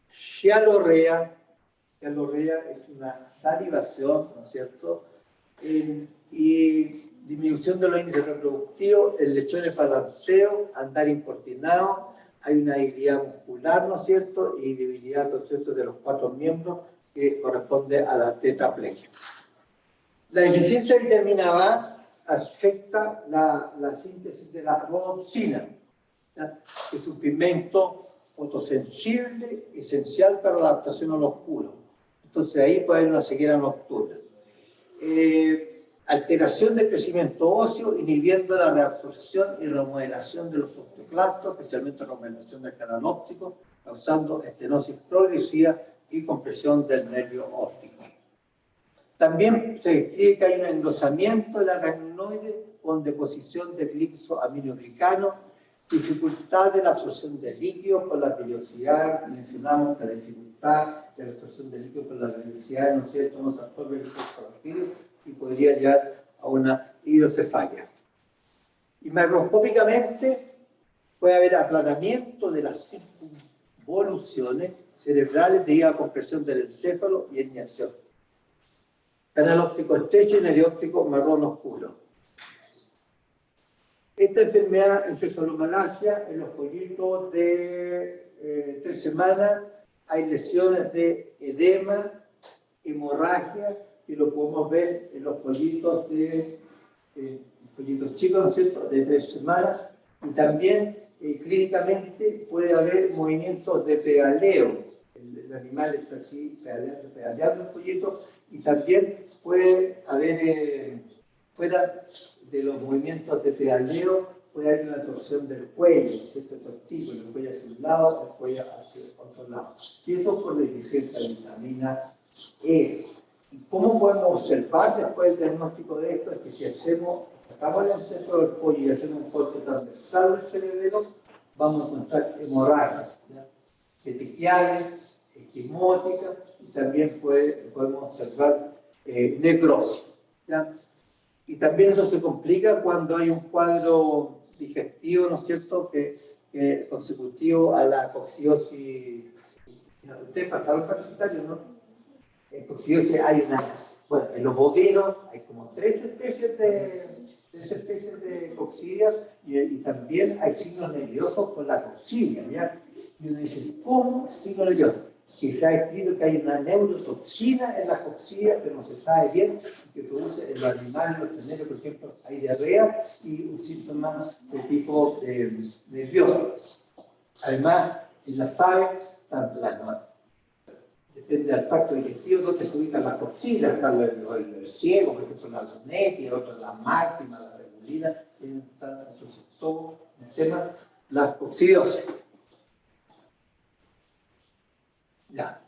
cialorrea. Cialorrea es una salivación, ¿no es cierto? Y disminución de los índices reproductivos, el lechón es balanceo, andar incortinado, hay una debilidad muscular, ¿no es cierto?, y debilidad, ¿no es cierto?, de los 4 miembros, que corresponde a la tetraplegia. La deficiencia de vitamina A afecta la síntesis de la rodopsina, ¿ya?, que es un pigmento fotosensible esencial para la adaptación al oscuro. Entonces ahí puede haber una ceguera nocturna. Alteración del crecimiento óseo, inhibiendo la reabsorción y remodelación de los osteoclastos, especialmente la remodelación del canal óptico, causando estenosis progresiva y compresión del nervio óptico. También se describe que hay un engrosamiento de la aracnoide con deposición de glixoaminoglicano, dificultad de la absorción de líquidos por la vellosidad. Mencionamos que la dificultad de la absorción de líquidos por la vellosidad, ¿no es cierto?, no se absorbe el líquido y podría llevar a una hidrocefalia. Y macroscópicamente puede haber aplanamiento de las circunvoluciones cerebrales debido a compresión del encéfalo y herniación. Canal óptico estrecho y nervio óptico marrón oscuro. Esta enfermedad, encefalomalacia, en los pollitos de 3 semanas hay lesiones de edema, hemorragia, que lo podemos ver en los pollitos pollitos chicos, ¿no es cierto?, de 3 semanas, y también clínicamente puede haber movimientos de pedaleo. El animal está así pedaleando el pollito, y también puede haber, fuera de los movimientos de pedaleo, puede haber una torsión del cuello, ¿no es cierto?, tortícolis, el cuello hacia un lado, el cuello hacia otro lado. Y eso por deficiencia de vitamina E. ¿Y cómo podemos observar después del diagnóstico de esto? Es que si sacamos el encéfalo del pollo y hacemos un corte transversal del cerebelo, vamos a encontrar hemorragia, petequiales, esquimótica, y también podemos observar necrosis, ¿ya? Y también eso se complica cuando hay un cuadro digestivo, ¿no es cierto?, que consecutivo a la coccidiosis. Ustedes pasaron parasitarios, ¿no? En coccidiosis hay bueno, en los bovinos hay como 3 especies de coccidia, y también hay signos nerviosos con la coccidia, ¿ya? Y uno dice, ¿cómo signos nerviosos? Que se ha escrito que hay una neurotoxina en la coccidia, pero no se sabe bien, que produce en los animales, los tenerios, por ejemplo, hay diarrea y un síntoma de tipo nervioso. Además, en las aves están depende del tracto digestivo donde se ubican las toxinas, están el ciego, por ejemplo, la lunetis, otros las máximas, la cebulina, entonces todo el tema, la coccidiosis. Ya.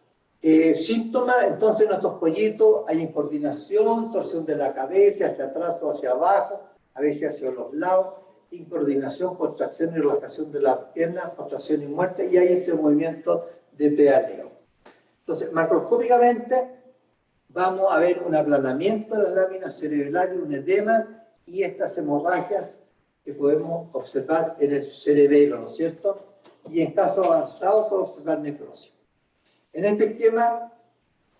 Síntomas, entonces, en estos pollitos hay incoordinación, torsión de la cabeza, hacia atrás o hacia abajo, a veces hacia los lados, incoordinación, contracción y relajación de las piernas, contracción y muerte, y hay este movimiento de pedaleo. Entonces, macroscópicamente, vamos a ver un aplanamiento de las láminas cerebrales, un edema, y estas hemorragias que podemos observar en el cerebelo, ¿no es cierto? Y en casos avanzados podemos observar necrosis. En este esquema,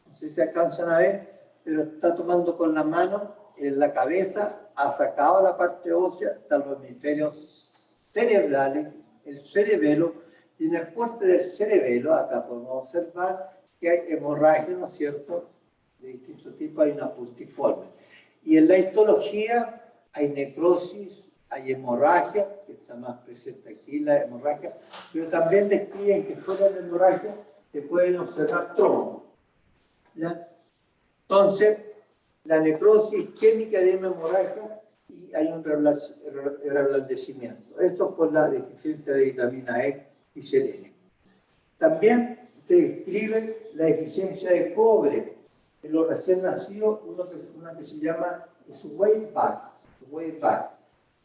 no sé si se alcanzan a ver, pero está tomando con la mano en la cabeza, ha sacado la parte ósea, están los hemisferios cerebrales, el cerebelo, y en el corte del cerebelo, acá podemos observar que hay hemorragia, ¿no es cierto?, de distintos tipos, hay una puntiforme. Y en la histología hay necrosis, hay hemorragia, que está más presente aquí la hemorragia, pero también describen que fuera de la hemorragia se pueden observar trombos. ¿Ya? Entonces, la necrosis isquémica de hemorragia y hay un reblandecimiento. Esto es por la deficiencia de vitamina E y selenio. También se describe la deficiencia de cobre en los recién nacidos, una que se llama Swayback.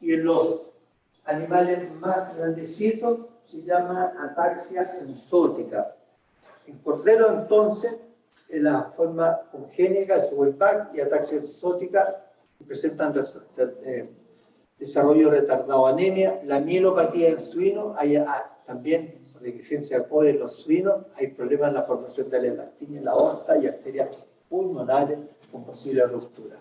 Y en los animales más grandecitos se llama ataxia enzótica. En cordero, entonces, en la forma congénica, Swayback y ataxia enzótica presentan desarrollo retardado, anemia, la mielopatía en suino, hay también deficiencia de cobre en los suinos, hay problemas en la formación de la elastina en la aorta y arterias pulmonares con posible ruptura.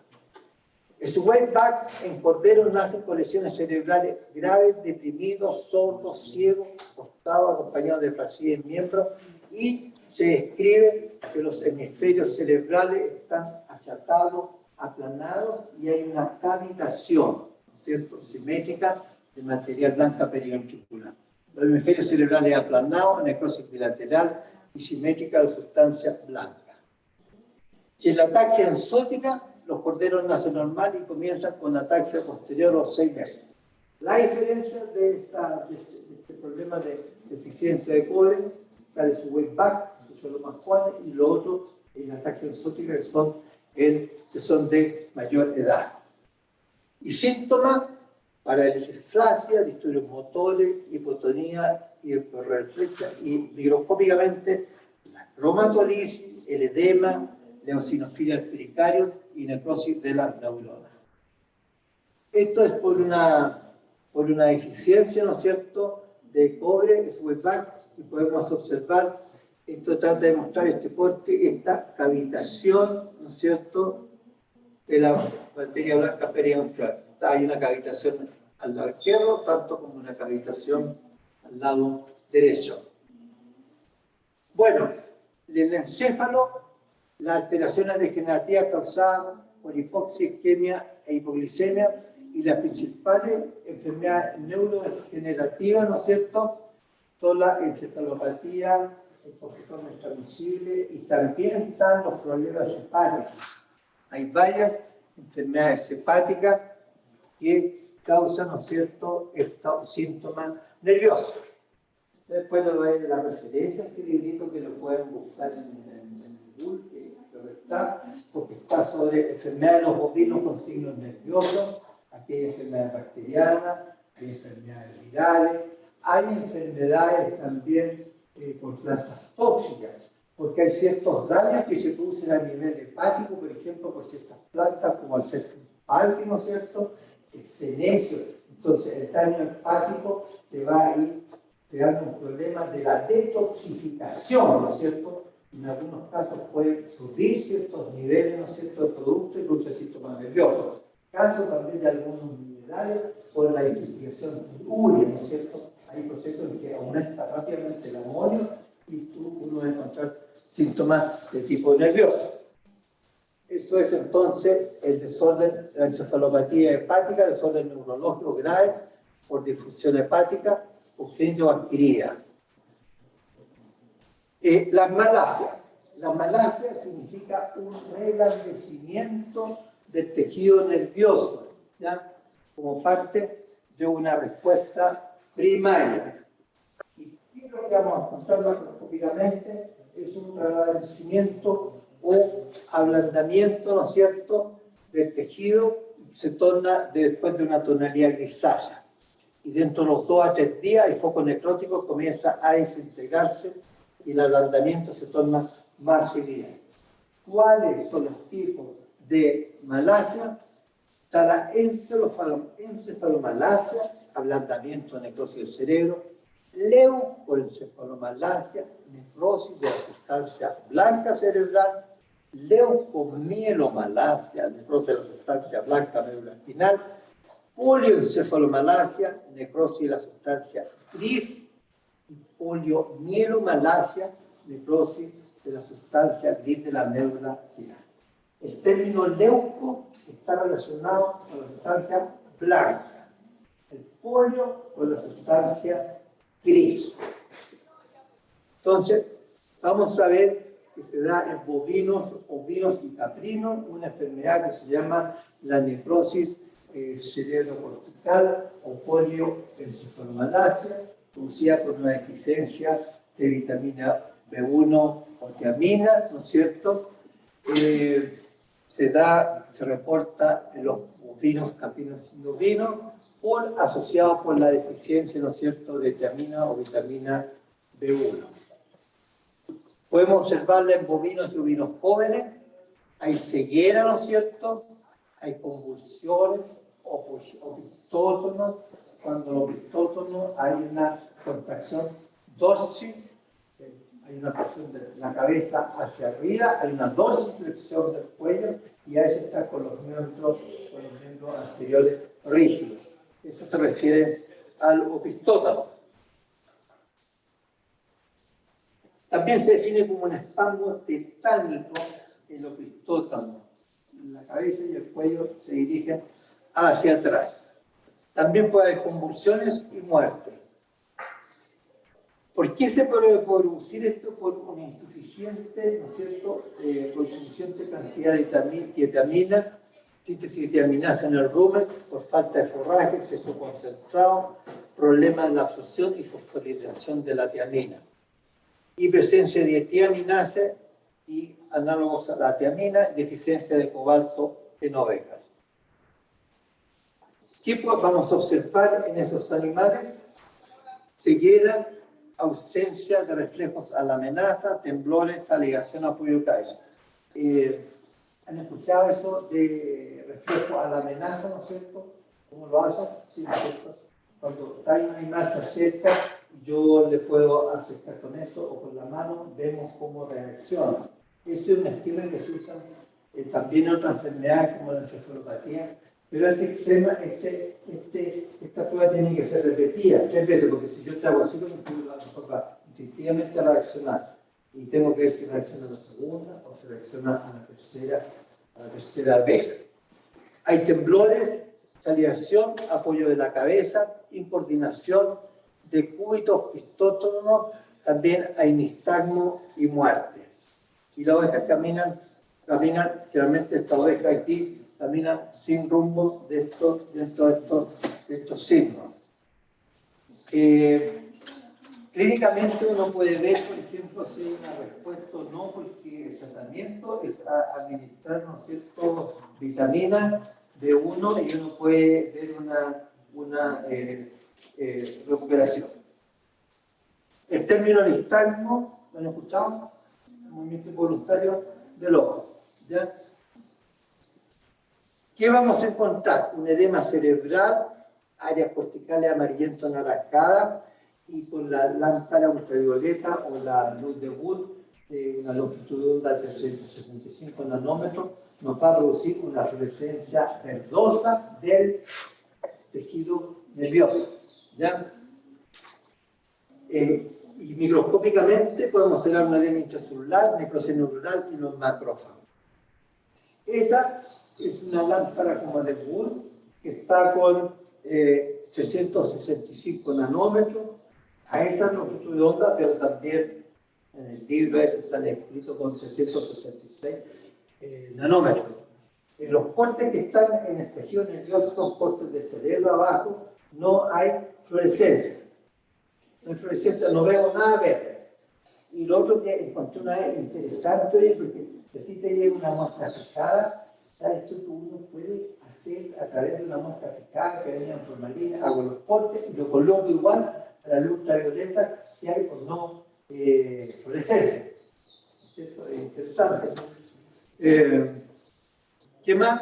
Swayback en corderos nacen con lesiones cerebrales graves, deprimidos, sordos, ciegos, acostados, acompañados de flacidez en miembros, y se describe que los hemisferios cerebrales están achatados, aplanados y hay una cavitación, ¿no es cierto?, simétrica de material blanca periventricular. Los hemisferios cerebrales aplanados, necrosis bilateral y simétrica de sustancia blanca. Si en la ataxia enzótica, los corderos nacen normal y comienzan con ataxia posterior a los 6 meses. La diferencia de este problema de deficiencia de cobre está de Swayback, que son los más jóvenes, y los otros en la ataxia enzótica, que son de mayor edad. Y síntomas: parálisis flácida, disturbios motores, hipotonía, hiperreflexia, y microscópicamente la cromatolisis, el edema, la eosinofilia del pericardio y necrosis de las neuronas. Esto es por una deficiencia, ¿no es cierto?, de cobre, Swayback, y podemos observar, esto trata de mostrar este corte, esta cavitación, ¿no es cierto?, de la materia blanca periventricular. Hay una cavitación al lado izquierdo, tanto como una cavitación al lado derecho. Bueno, en el encéfalo, las alteraciones degenerativas causadas por hipoxia, isquemia e hipoglicemia, y las principales enfermedades neurodegenerativas, ¿no es cierto?, son la encefalopatía, el forma transmisible, y también están los problemas hepáticos. Hay varias enfermedades hepáticas que causan, ¿no es cierto?, estos síntomas nerviosos. Después les doy la referencia a este librito que lo pueden buscar en Google, que está, porque está sobre enfermedades de los bovinos con signos nerviosos, aquí hay enfermedades bacterianas, hay enfermedades virales, hay enfermedades también con plantas tóxicas, porque hay ciertos daños que se producen a nivel hepático, por ejemplo, por ciertas plantas como el cetipalque, ¿no es cierto?, el senecio. Entonces, el daño hepático te va a ir creando un problema de la detoxificación, ¿no es cierto? En algunos casos puede subir ciertos niveles, ¿no es cierto?, de productos y produce síntomas nerviosos. Caso también de algunos minerales por la detoxificación de urea, ¿no es cierto? Hay procesos en que aumenta rápidamente el amonio y uno va a encontrar síntomas de tipo nervioso. Eso es entonces el desorden, la encefalopatía hepática, desorden neurológico grave por disfunción hepática congénita o adquirida. Las malasias. La malasia significa un relandecimiento del tejido nervioso, ¿ya? Como parte de una respuesta primaria. Y lo que vamos a contar macroscópicamente es un relandecimiento o ablandamiento, ¿no es cierto?, del tejido. Se torna después de una tonalidad grisácea. Y dentro de los 2 a 3 días el foco necrótico comienza a desintegrarse y el ablandamiento se torna más evidente. ¿Cuáles son los tipos de malasia? Está la encefalomalacia, ablandamiento, necrosis del cerebro, leucoencefalomalacia, necrosis de la sustancia blanca cerebral, leucomielomalacia, necrosis de la sustancia blanca médula espinal, polioencefalomalacia, necrosis de la sustancia gris, y poliomielomalacia, necrosis de la sustancia gris de la médula espinal. El término leuco está relacionado con la sustancia blanca, el polio con la sustancia gris. Entonces, vamos a ver que se da en bovinos, ovinos y caprinos una enfermedad que se llama la necrosis cerebrocortical o polioencefalomalacia, producida por una deficiencia de vitamina B1 o tiamina, ¿no es cierto? Se reporta en los bovinos, caprinos y ovinos, asociado por la deficiencia, ¿no es cierto?, de tiamina o vitamina B1. Podemos observarla en bovinos y ovinos jóvenes. Hay ceguera, ¿no es cierto? Hay convulsiones o pistótonos. Cuando los pistótonos hay una contracción dorsi, hay una presión de la cabeza hacia arriba, hay una dorsiflexión del cuello y a veces está con los miembros anteriores rígidos. Eso se refiere al opistótamo. También se define como un espasmo tetánico el opistótamo. La cabeza y el cuello se dirigen hacia atrás. También puede haber convulsiones y muerte. ¿Por qué se puede producir esto? Por una insuficiente, ¿no es cierto?, por insuficiente cantidad de tiamina, síntesis de tiaminasa en el rumen, por falta de forraje, exceso concentrado, problemas en la absorción y fosforilación de la tiamina. Y presencia de tiaminasa y análogos a la tiamina, deficiencia de cobalto en ovejas. ¿Qué vamos a observar en esos animales? Ceguera, ausencia de reflejos a la amenaza, temblores, salivación, apoyo, cabeza. ¿Han escuchado eso de reflejo a la amenaza, no es cierto? ¿Cómo lo hacen? Sí, ¿no es cierto? Cuando hay una animal se acerca, yo le puedo acercar con eso o con la mano, vemos cómo reacciona. Esto es un esquema que se usa también en otras enfermedades como la encefalopatía, pero esta prueba tiene que ser repetida 3 veces, porque si yo te hago así, va instintivamente a reaccionar y tengo que ver si reacciona a la segunda o si reacciona a la tercera vez. Hay temblores, salivación, apoyo de la cabeza, incoordinación, decúbitos, pistótonos, también hay nistagmo y muerte. Y las ovejas caminan, generalmente estas ovejas aquí caminan sin rumbo dentro de estos signos. Clínicamente uno puede ver, por ejemplo, si hay una respuesta o no, porque el tratamiento es administrar, ¿no es cierto?, vitaminas B1 y uno puede ver una recuperación. El término nistagmo, ¿lo han escuchado? Movimiento involuntario del ojo. ¿Ya? ¿Qué vamos a encontrar? Un edema cerebral, áreas corticales amarillento-anaranjadas y con la lámpara ultravioleta o la luz de Wood de una longitud de onda de 365 nanómetros nos va a producir una fluorescencia verdosa del tejido nervioso. ¿Ya? Y microscópicamente podemos observar una edema intracelular, necrosis neuronal y los macrófagos. Esa es una lámpara como de Wood que está con 365 nanómetros a esa longitud de onda, pero también en el libro ese sale escrito con 366 nanómetros. Los cortes que están en el tejido nervioso son cortes de cerebro abajo, no hay fluorescencia. No hay fluorescencia, no veo nada verde. Y lo otro que encontré una vez interesante, porque si a ti te llega una muestra fijada, ¿sabes esto que uno puede hacer a través de una muestra fijada que venía en formalina? Hago los cortes y lo coloco igual a la luz ultravioleta si hay o no fluorescencia. ¿Cierto? Es interesante. ¿Qué más?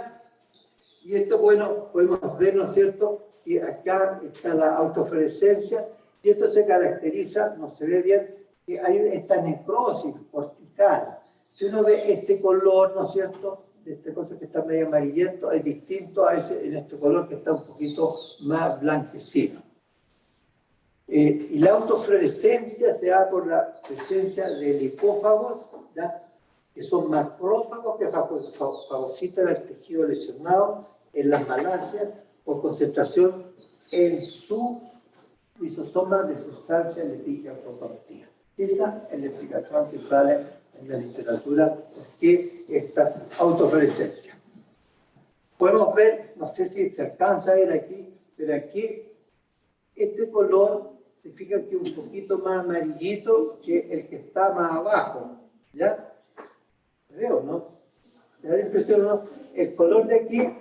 Y esto, bueno, podemos ver, ¿no es cierto?, que acá está la autofluorescencia y esto se caracteriza, no se ve bien, que hay esta necrosis cortical. Si uno ve este color, ¿no es cierto?, de esta cosa que está medio amarillento, es distinto a en este color que está un poquito más blanquecino. Y la autofluorescencia se da por la presencia de lipófagos, ¿ya?, que son macrófagos que fagocitan el tejido lesionado en las malacias por concentración en su lisosoma de sustancia lipídica. Esa es la explicación que sale en la literatura que esta autofluorescencia. Podemos ver, no sé si se alcanza a ver aquí, pero aquí este color, se fija que un poquito más amarillito que el que está más abajo, ¿ya? ¿Veo, no? ¿Te da la impresión, no? El color de aquí,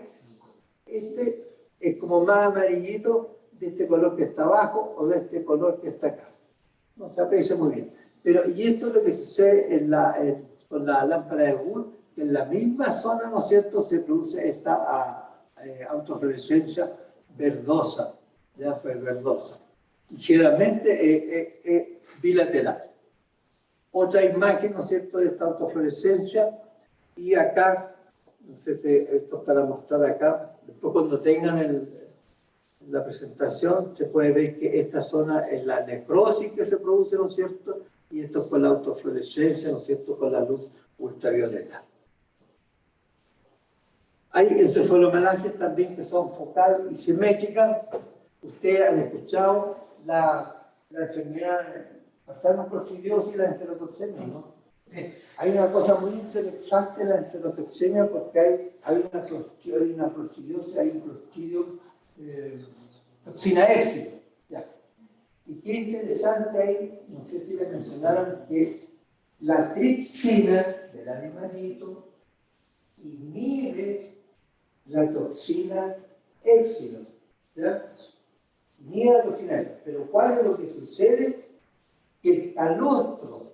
este es como más amarillito de este color que está abajo o de este color que está acá. No se aprecia muy bien. Pero, y esto es lo que sucede con la lámpara de Gould, que en la misma zona, ¿no es cierto?, se produce esta autofluorescencia verdosa, ya fue verdosa. Y generalmente es bilateral. Otra imagen, ¿no es cierto?, de esta autofluorescencia, y acá, no sé si esto es para mostrar acá, después cuando tengan la presentación, se puede ver que esta zona es la necrosis que se produce, ¿no es cierto?, y esto es con la autofluorescencia, ¿no es cierto?, con la luz ultravioleta. Hay encefalomalacias también que son focal y simétricas. Ustedes han escuchado la enfermedad pasarno-clostridiosis y la enterotoxemia, ¿no? Sí. Hay una cosa muy interesante en la enterotoxemia porque hay una clostridiosis, hay un clostridium toxina éxito. Y qué interesante ahí, no sé si le mencionaron que la tripsina del animalito inhibe la toxina épsilon, ¿ya? Inhibe la toxina épsilon. Pero ¿cuál es lo que sucede? Que el calostro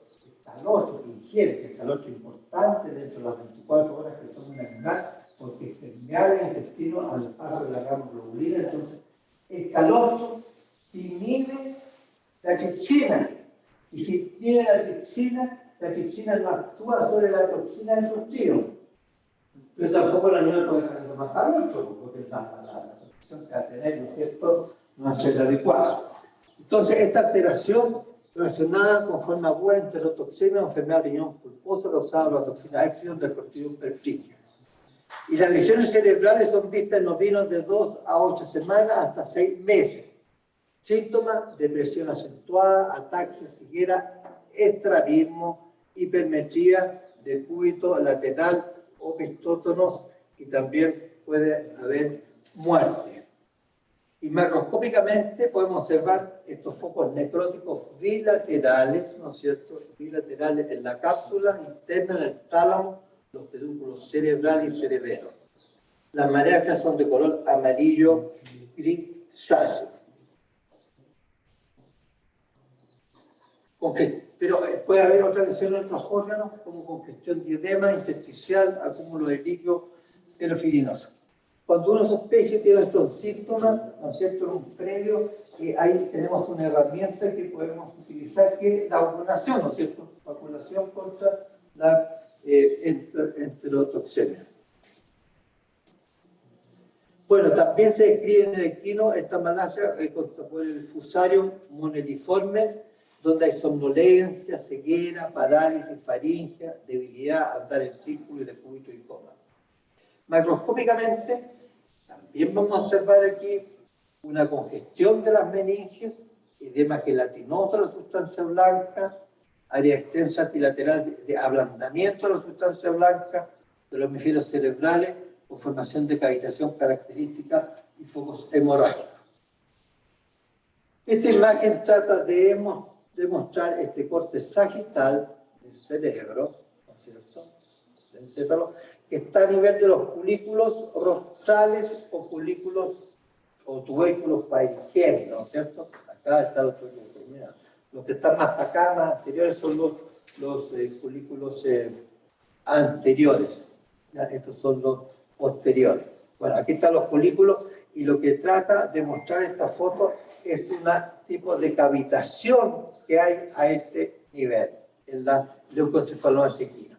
que ingiere, que es calostro importante dentro de las 24 horas que toma un animal, porque permea el intestino al paso de la gama globulina, entonces el calostro inhibe la tripsina, y si tiene la tripsina no actúa sobre la toxina del clostridium. Pero tampoco el animal puede dejar de tomar calostro, porque la toxina que va a tener, ¿no es cierto?, no va a ser adecuada. Entonces, esta alteración relacionada con forma aguda de enterotoxemia o enfermedad de riñón pulposa causada por la toxina épsilon del Clostridium perfringens. Y las lesiones cerebrales son vistas en ovinos de 2 a 8 semanas hasta 6 meses. Síntomas: depresión acentuada, ataxia, ceguera, estrabismo, hipermetría del cúbito lateral o pistótonos, y también puede haber muerte. Y macroscópicamente podemos observar estos focos necróticos bilaterales, ¿no es cierto?, bilaterales en la cápsula interna del tálamo, los pedúnculos cerebral y cerebelo. Las mareas son de color amarillo grisáceo. Pero puede haber otra lesión en otros órganos, como congestión de edema intersticial, acúmulo de líquido terofilinoso. Cuando uno sospecha y tiene estos síntomas, ¿no es cierto?, en un previo, ahí tenemos una herramienta que podemos utilizar, que es la vacunación, ¿no es cierto?, vacunación contra la enterotoxemia. Bueno, también se describe en el equino esta malasia por el Fusarium moneliforme, donde hay somnolencia, ceguera, parálisis, faringia, debilidad, andar en círculo y decúbito y coma. Macroscópicamente, también vamos a observar aquí una congestión de las meninges, edema gelatinoso de la sustancia blanca, área extensa bilateral de ablandamiento de la sustancia blanca de los hemisferios cerebrales o formación de cavitación característica y focos hemorrágicos. Esta imagen trata de demostrar este corte sagital del cerebro, ¿no es cierto?, del encéfalo, que está a nivel de los culículos rostrales o culículos o tubérculos parigémenos, ¿no es cierto? Acá están los tubérculos parigémenos. Los que están más acá, más anteriores, son los culículos anteriores. ¿Ya? Estos son los posteriores. Bueno, aquí están los culículos y lo que trata de mostrar esta foto es un tipo de cavitación que hay a este nivel, en la leucoencefaloma equina.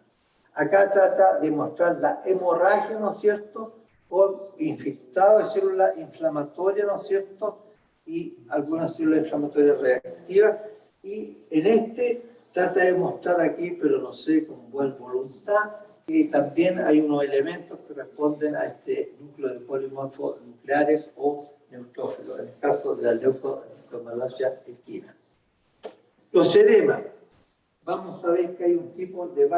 Acá trata de mostrar la hemorragia, ¿no es cierto?, por infectado de células inflamatorias, ¿no es cierto?, y algunas células inflamatorias reactivas. Y en este trata de mostrar aquí, pero no sé, con buena voluntad, que también hay unos elementos que responden a este núcleo de polimorfos nucleares o neutrófilos, en el caso de la leucoencephalomalacia equina. Los edemas. Vamos a ver que hay un tipo de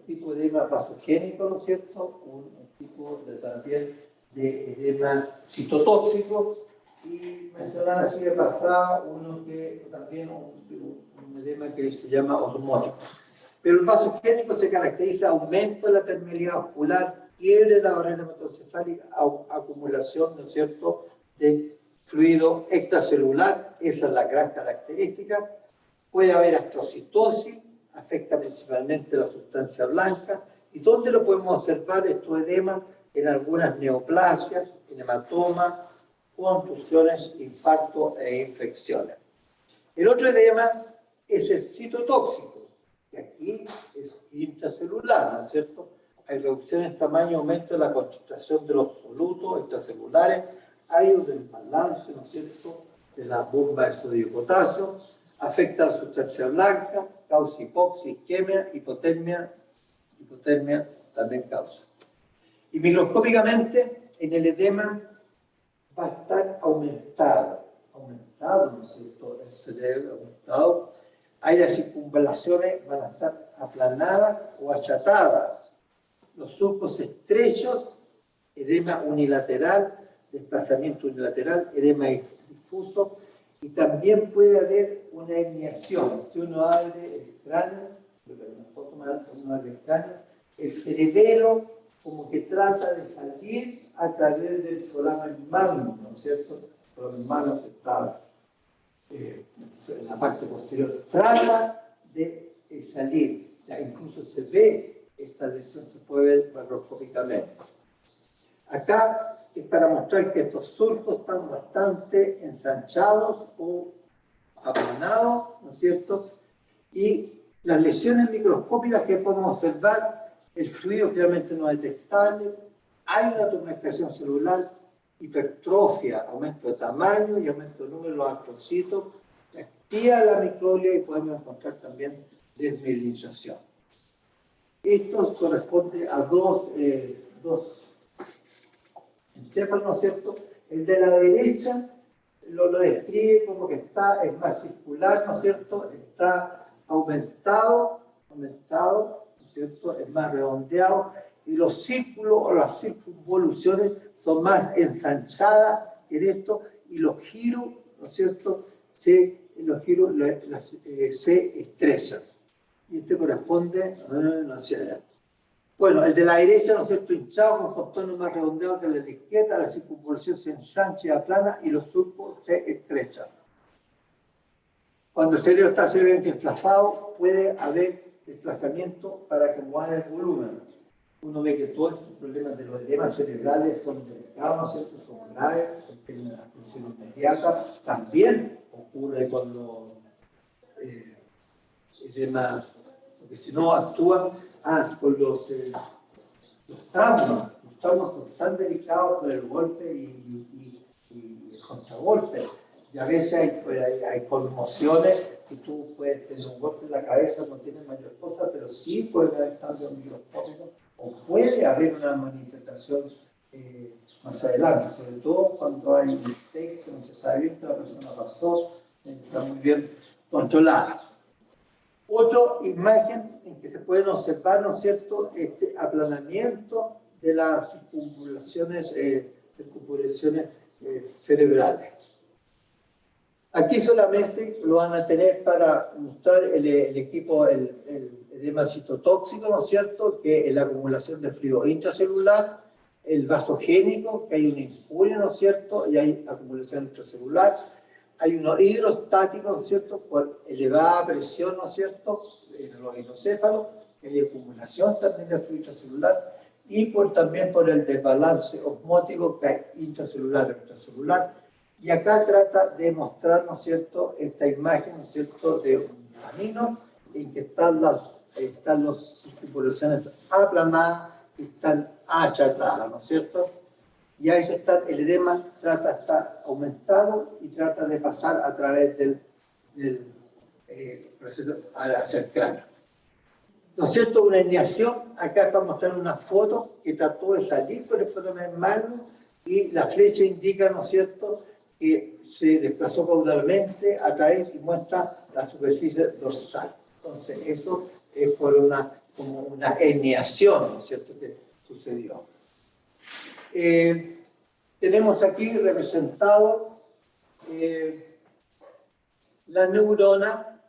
tipo de edema vasogénico, ¿no es cierto? Un tipo también de edema citotóxico, y mencionar así de pasada uno que también un edema que se llama osmótico. Pero el vasogénico se caracteriza aumento de la permeabilidad ocular, quiebre de la barrera hematoencefálica, acumulación, ¿no es cierto?, de fluido extracelular. Esa es la gran característica. Puede haber astrocitosis, afecta principalmente la sustancia blanca. ¿Y dónde lo podemos observar estos edemas? En algunas neoplasias, en hematomas, contusiones, infartos e infecciones. El otro edema es el citotóxico, que aquí es intracelular, ¿no es cierto? Hay reducción en tamaño, aumento de la concentración de los solutos extracelulares, hay un desbalance, ¿no es cierto?, de la bomba de sodio y potasio, afecta a la sustancia blanca, causa hipoxia, isquemia, hipotermia también causa. Y microscópicamente, en el edema va a estar aumentado, ¿no es cierto?, el cerebro aumentado. Hay las circunvalaciones, van a estar aplanadas o achatadas. Los surcos estrechos, edema unilateral, desplazamiento unilateral, edema difuso, y también puede haber una herniación. Si uno abre el cráneo, el cerebelo como que trata de salir a través del foramen magnum, ¿no es cierto? El foramen magnum que está en la parte posterior. Trata de salir. Ya incluso se ve, esta lesión se puede ver macroscópicamente. Acá es para mostrar que estos surcos están bastante ensanchados o aplanados, ¿no es cierto? Y las lesiones microscópicas que podemos observar, el fluido generalmente no es detectable, hay una tumefacción celular, hipertrofia, aumento de tamaño y aumento del número de los astrocitos, se activa la microglia y podemos encontrar también desmielinización. Esto corresponde a dos encéfalos, ¿no es cierto? El de la derecha lo describe como que es más circular, ¿no es cierto? Está aumentado, ¿no es cierto? Es más redondeado, y los círculos o las circunvoluciones son más ensanchadas en esto, y los giros, ¿no es cierto?, se estrechan. Y este corresponde, no sé. Bueno, el de la derecha, ¿no es cierto?, hinchado, con contorno más redondeado que el de la izquierda, la circunvolución se ensancha y aplana y los surcos se estrechan. Cuando el cerebro está severamente inflamado, puede haber desplazamiento para acomodar el volumen. Uno ve que todos estos problemas de los edemas cerebrales son delicados, ¿no es cierto?, son graves, tienen una función inmediata. También ocurre con los edemas, porque si no actúan, con los traumas. Los traumas son tan delicados por el golpe y el contragolpe. Y a veces hay conmociones y tú puedes tener un golpe en la cabeza, no tienes mayor cosa, pero sí puede haber cambios microscópicos o puede haber una manifestación más adelante, sobre todo cuando hay mistakes, que no se sabe bien que la persona pasó, está muy bien controlada. Otra imagen en que se pueden observar, ¿no es cierto?, este aplanamiento de las circunvalaciones cerebrales. Aquí solamente lo van a tener para mostrar el equipo, el edema citotóxico, ¿no es cierto?, que es la acumulación de fluido intracelular, el vasogénico, que hay una injuria, ¿no es cierto?, y hay acumulación intracelular. Hay uno hidrostático, ¿no es cierto?, por elevada presión, ¿no es cierto?, en los hidrocéfalos, que hay acumulación también de fluido intracelular, y también por el desbalance osmótico, que hay intracelular e extracelular. Y acá trata de mostrar, ¿no es cierto?, esta imagen, ¿no es cierto?, de un camino en que están las circunvalaciones aplanadas y están achatadas, ¿no es cierto? Y ahí está, el edema está aumentado y trata de pasar a través del proceso hacia el cráneo. ¿No es cierto? Una herniación, acá está mostrando una foto que trató de salir por el fotomen magno y la flecha indica, ¿no es cierto?, que se desplazó caudalmente a través y muestra la superficie dorsal. Entonces, eso es por como una herniación, ¿no es cierto?, que sucedió. Tenemos aquí representado la neurona,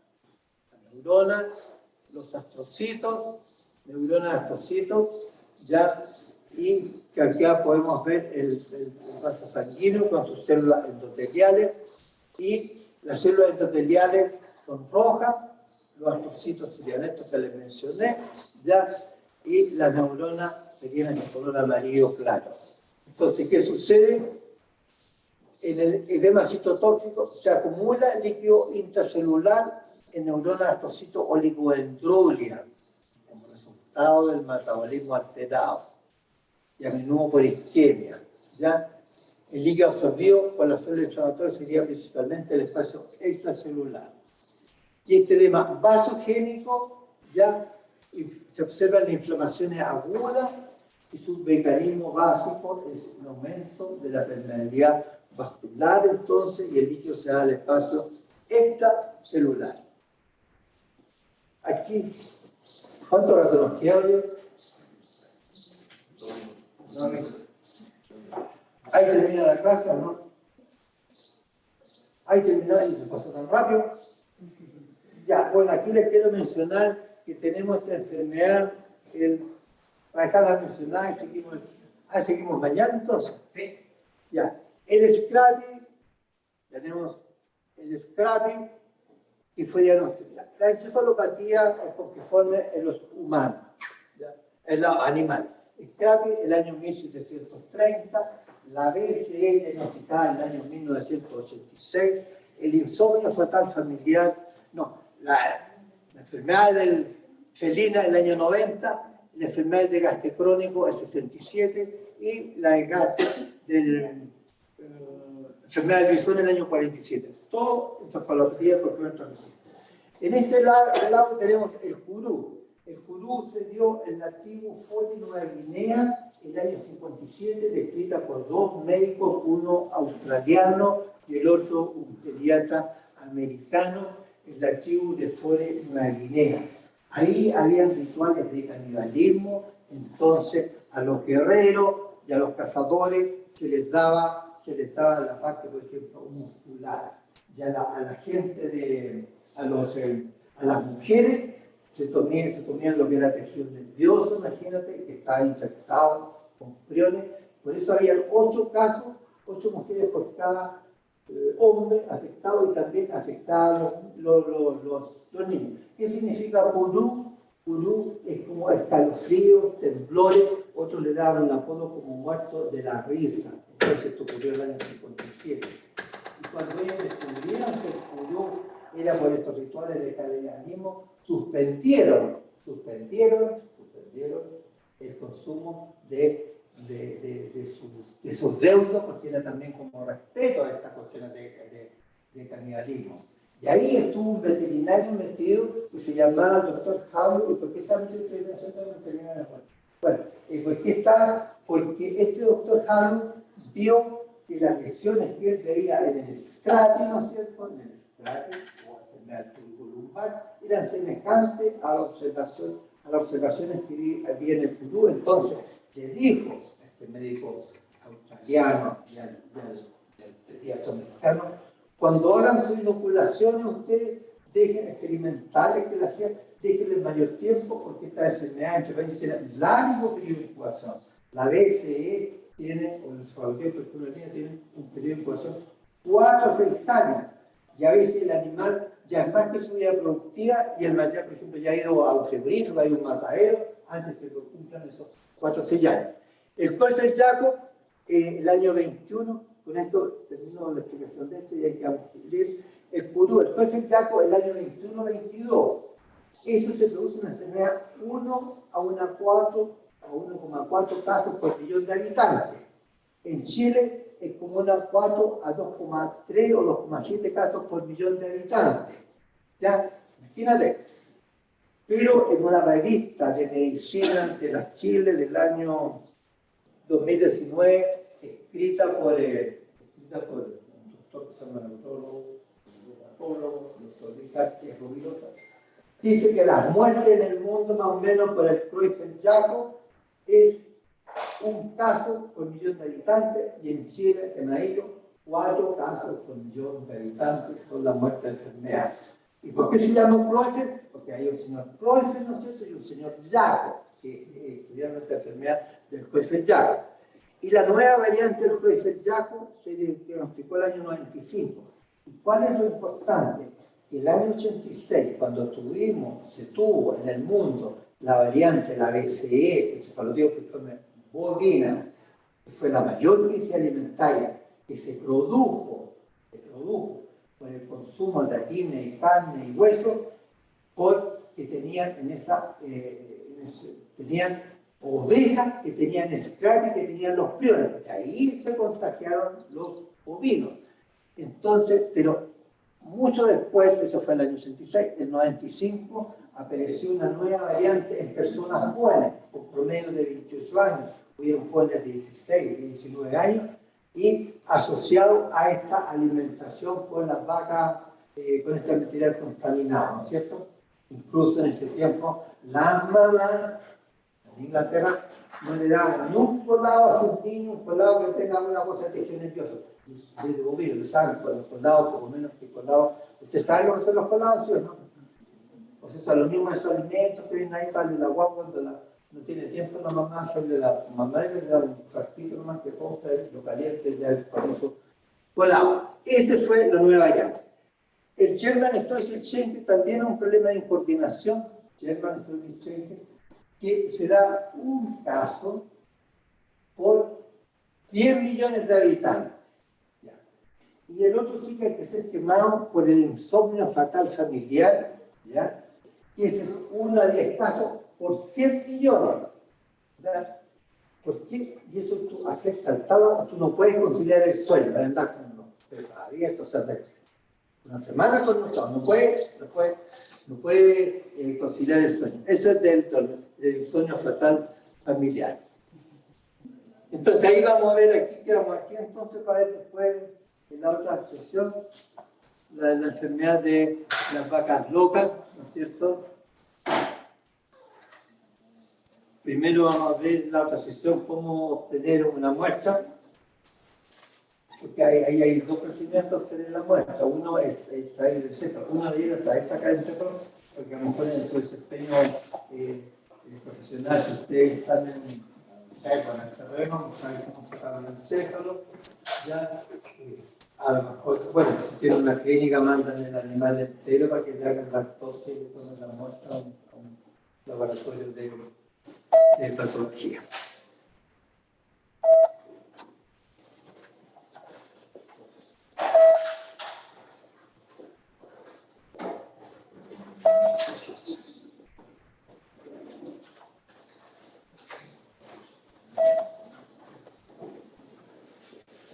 los astrocitos, ya, y que aquí podemos ver el vaso sanguíneo con sus células endoteliales, y las células endoteliales son rojas, los astrocitos serían estos que les mencioné, ya, y las neuronas serían de color amarillo claro. Entonces, ¿qué sucede? En el edema citotóxico se acumula líquido intracelular en neuronas astrocitos oligodendroglias, como resultado del metabolismo alterado, y a menudo por isquemia. ¿Ya? El líquido absorbido por las células inflamatorias sería principalmente el espacio extracelular. Y este edema vasogénico, ya se observan las inflamaciones agudas, y su mecanismo básico es un aumento de la permeabilidad vascular, entonces, y el líquido se da al espacio extracelular. Aquí, ¿cuánto rato nos queda hoy? No, ahí termina la clase, ¿o no? Ahí termina y se pasó tan rápido. Ya, bueno, aquí les quiero mencionar que tenemos esta enfermedad, para dejarla mencionada y seguimos mañana entonces. Sí. Ya, el Scrappy, tenemos el Scrappy, que fue diagnosticado. La encefalopatía es conforme en los humanos, ¿ya? En los animales. Scrappy, el año 1730, la BCE diagnosticada en el año 1986, el insomnio fatal familiar, la enfermedad del felina el año 90, la enfermedad de gaste crónico el 67 y la enfermedad del bisón el año 47. Todo encefalopatía por crónica transmisible. En este lado tenemos el Jurú. El Jurú se dio en la tribu Foni Nueva Guinea en el año 57, descrita por dos médicos, uno australiano y el otro un pediatra americano, en la tribu de Foni Nueva Guinea. Ahí habían rituales de canibalismo, entonces a los guerreros y a los cazadores se les daba la parte, por ejemplo, muscular. Y a la gente, a las mujeres, se comían lo que era tejido nervioso, imagínate, que estaba infectado con priones. Por eso había 8 casos, 8 mujeres por cada hombre afectado y también afectados los niños. ¿Qué significa vudú? Vudú es como escalofríos, temblores, otros le daban un apodo como muerto de la risa. Entonces esto ocurrió en el año 57. Y cuando ellos descubrieron que el vudú era por estos rituales de canibalismo, suspendieron el consumo de sus deudos, porque era también como respeto a estas cuestiones de canibalismo. Y ahí estuvo un veterinario metido que se llamaba el doctor Howell. ¿Y por qué está metido en el centro de veterinario? Bueno, ¿por qué está? Porque este doctor Howell vio que las lesiones que él veía en el Scrappy, ¿no es cierto? En el Scrappy, o enfermedad del currículum, lumbar eran semejantes a las observaciones que había en el purú. Entonces le dijo a este médico australiano y al pediatra mexicano: cuando hagan sus inoculaciones, ustedes dejen experimentales que la hacían, déjenle mayor tiempo, porque esta enfermedad entre países tiene largo periodo de incubación. La BSE tiene, o el tiene un periodo de incubación 4 a 6 años. Y a veces el animal ya es más que su vida productiva y el material, por ejemplo, ya ha ido a un frigorífico, ha ido a un matadero, antes se cumplan esos 4 o 6 años. El Creutzfeldt-Jakob, el año 21, con esto termino la explicación de esto y hay que leer el purú. El Creutzfeldt-Jakob, el año 21-22, eso se produce una enfermedad 1 a 1,4 casos por millón de habitantes. En Chile es como una 4 a 2,3 o 2,7 casos por millón de habitantes. ¿Ya? Imagínate. Pero en una revista de medicina de las Chile del año 2019, escrita por un doctor que se llama neurólogo, el doctor Ricardo Rubirosa, dice que las muertes en el mundo, más o menos por el Creutzfeldt-Jakob, es un caso por millón de habitantes, y en Chile, en Ailo, 4 casos por millón de habitantes son las muertes de enfermedad. ¿Y por qué se llama Creutzfeldt? Porque hay un señor Creutzfeldt, ¿no es cierto?, y un señor Jakob, que estudiaron esta enfermedad del Creutzfeldt-Jakob. Y la nueva variante del Creutzfeldt-Jakob se diagnosticó el año 95. ¿Y cuál es lo importante? Que el año 86, cuando se tuvo en el mundo la variante, la BSE, encefalotitis bovina, que fue la mayor crisis alimentaria que se produjo por el consumo de harina y carne y hueso, porque tenían tenían ovejas que tenían scrap y que tenían los priones. De ahí se contagiaron los bovinos. Entonces, pero mucho después, eso fue el año 86, en el 95 apareció una nueva variante en personas jóvenes, con promedio de 28 años, hubieron jóvenes de 16, 19 años, y asociado a esta alimentación con las vacas, con este material contaminado, ¿no es cierto? Incluso en ese tiempo, las mamás en Inglaterra no le daban ni un colado a sus niños, un colado que tenga una cosa de tejido nervioso. Desde bovino, lo saben, pues los colados, por lo menos que colados. ¿Usted sabe lo que son los colados, sí o no? O sea, son los mismos esos alimentos que vienen ahí para la guagua cuando no tiene tiempo la mamá, sobre la mamá le da un frasquito nomás que compra, lo caliente, ya el famoso colado. Ese fue la nueva variante. El Sherman-Strauss-Schenker también es un problema de incoordinación, Sherman-Strauss-Schenker, que se da un caso por 10 millones de habitantes. ¿Ya? Y el otro sí que hay que ser quemado por el insomnio fatal familiar, ¿ya? Y ese es 1 a 10 casos por 100 millones. ¿Verdad? ¿Por qué? Y eso afecta al tálamo, tú no puedes conciliar el sueño, ¿verdad? Abierto, o sea, una semana con noche, no puede conciliar el sueño. Eso es del sueño fatal familiar. Entonces ahí vamos a ver, aquí quedamos aquí entonces para ver después en la otra sesión la enfermedad de las vacas locas, ¿no es cierto? Primero vamos a ver en la otra sesión cómo obtener una muestra, porque ahí hay 2 procedimientos de obtener la muestra. Uno es extraer el centro, uno de ellos es sacar el centro, porque a lo mejor en su desempeño profesional, si ustedes están en el terreno, saben cómo sacar el encéfalo, ya a lo mejor, bueno, si tienen una clínica, mandan el animal entero para que le hagan lactosis y le tomen la muestra a un laboratorio de patología.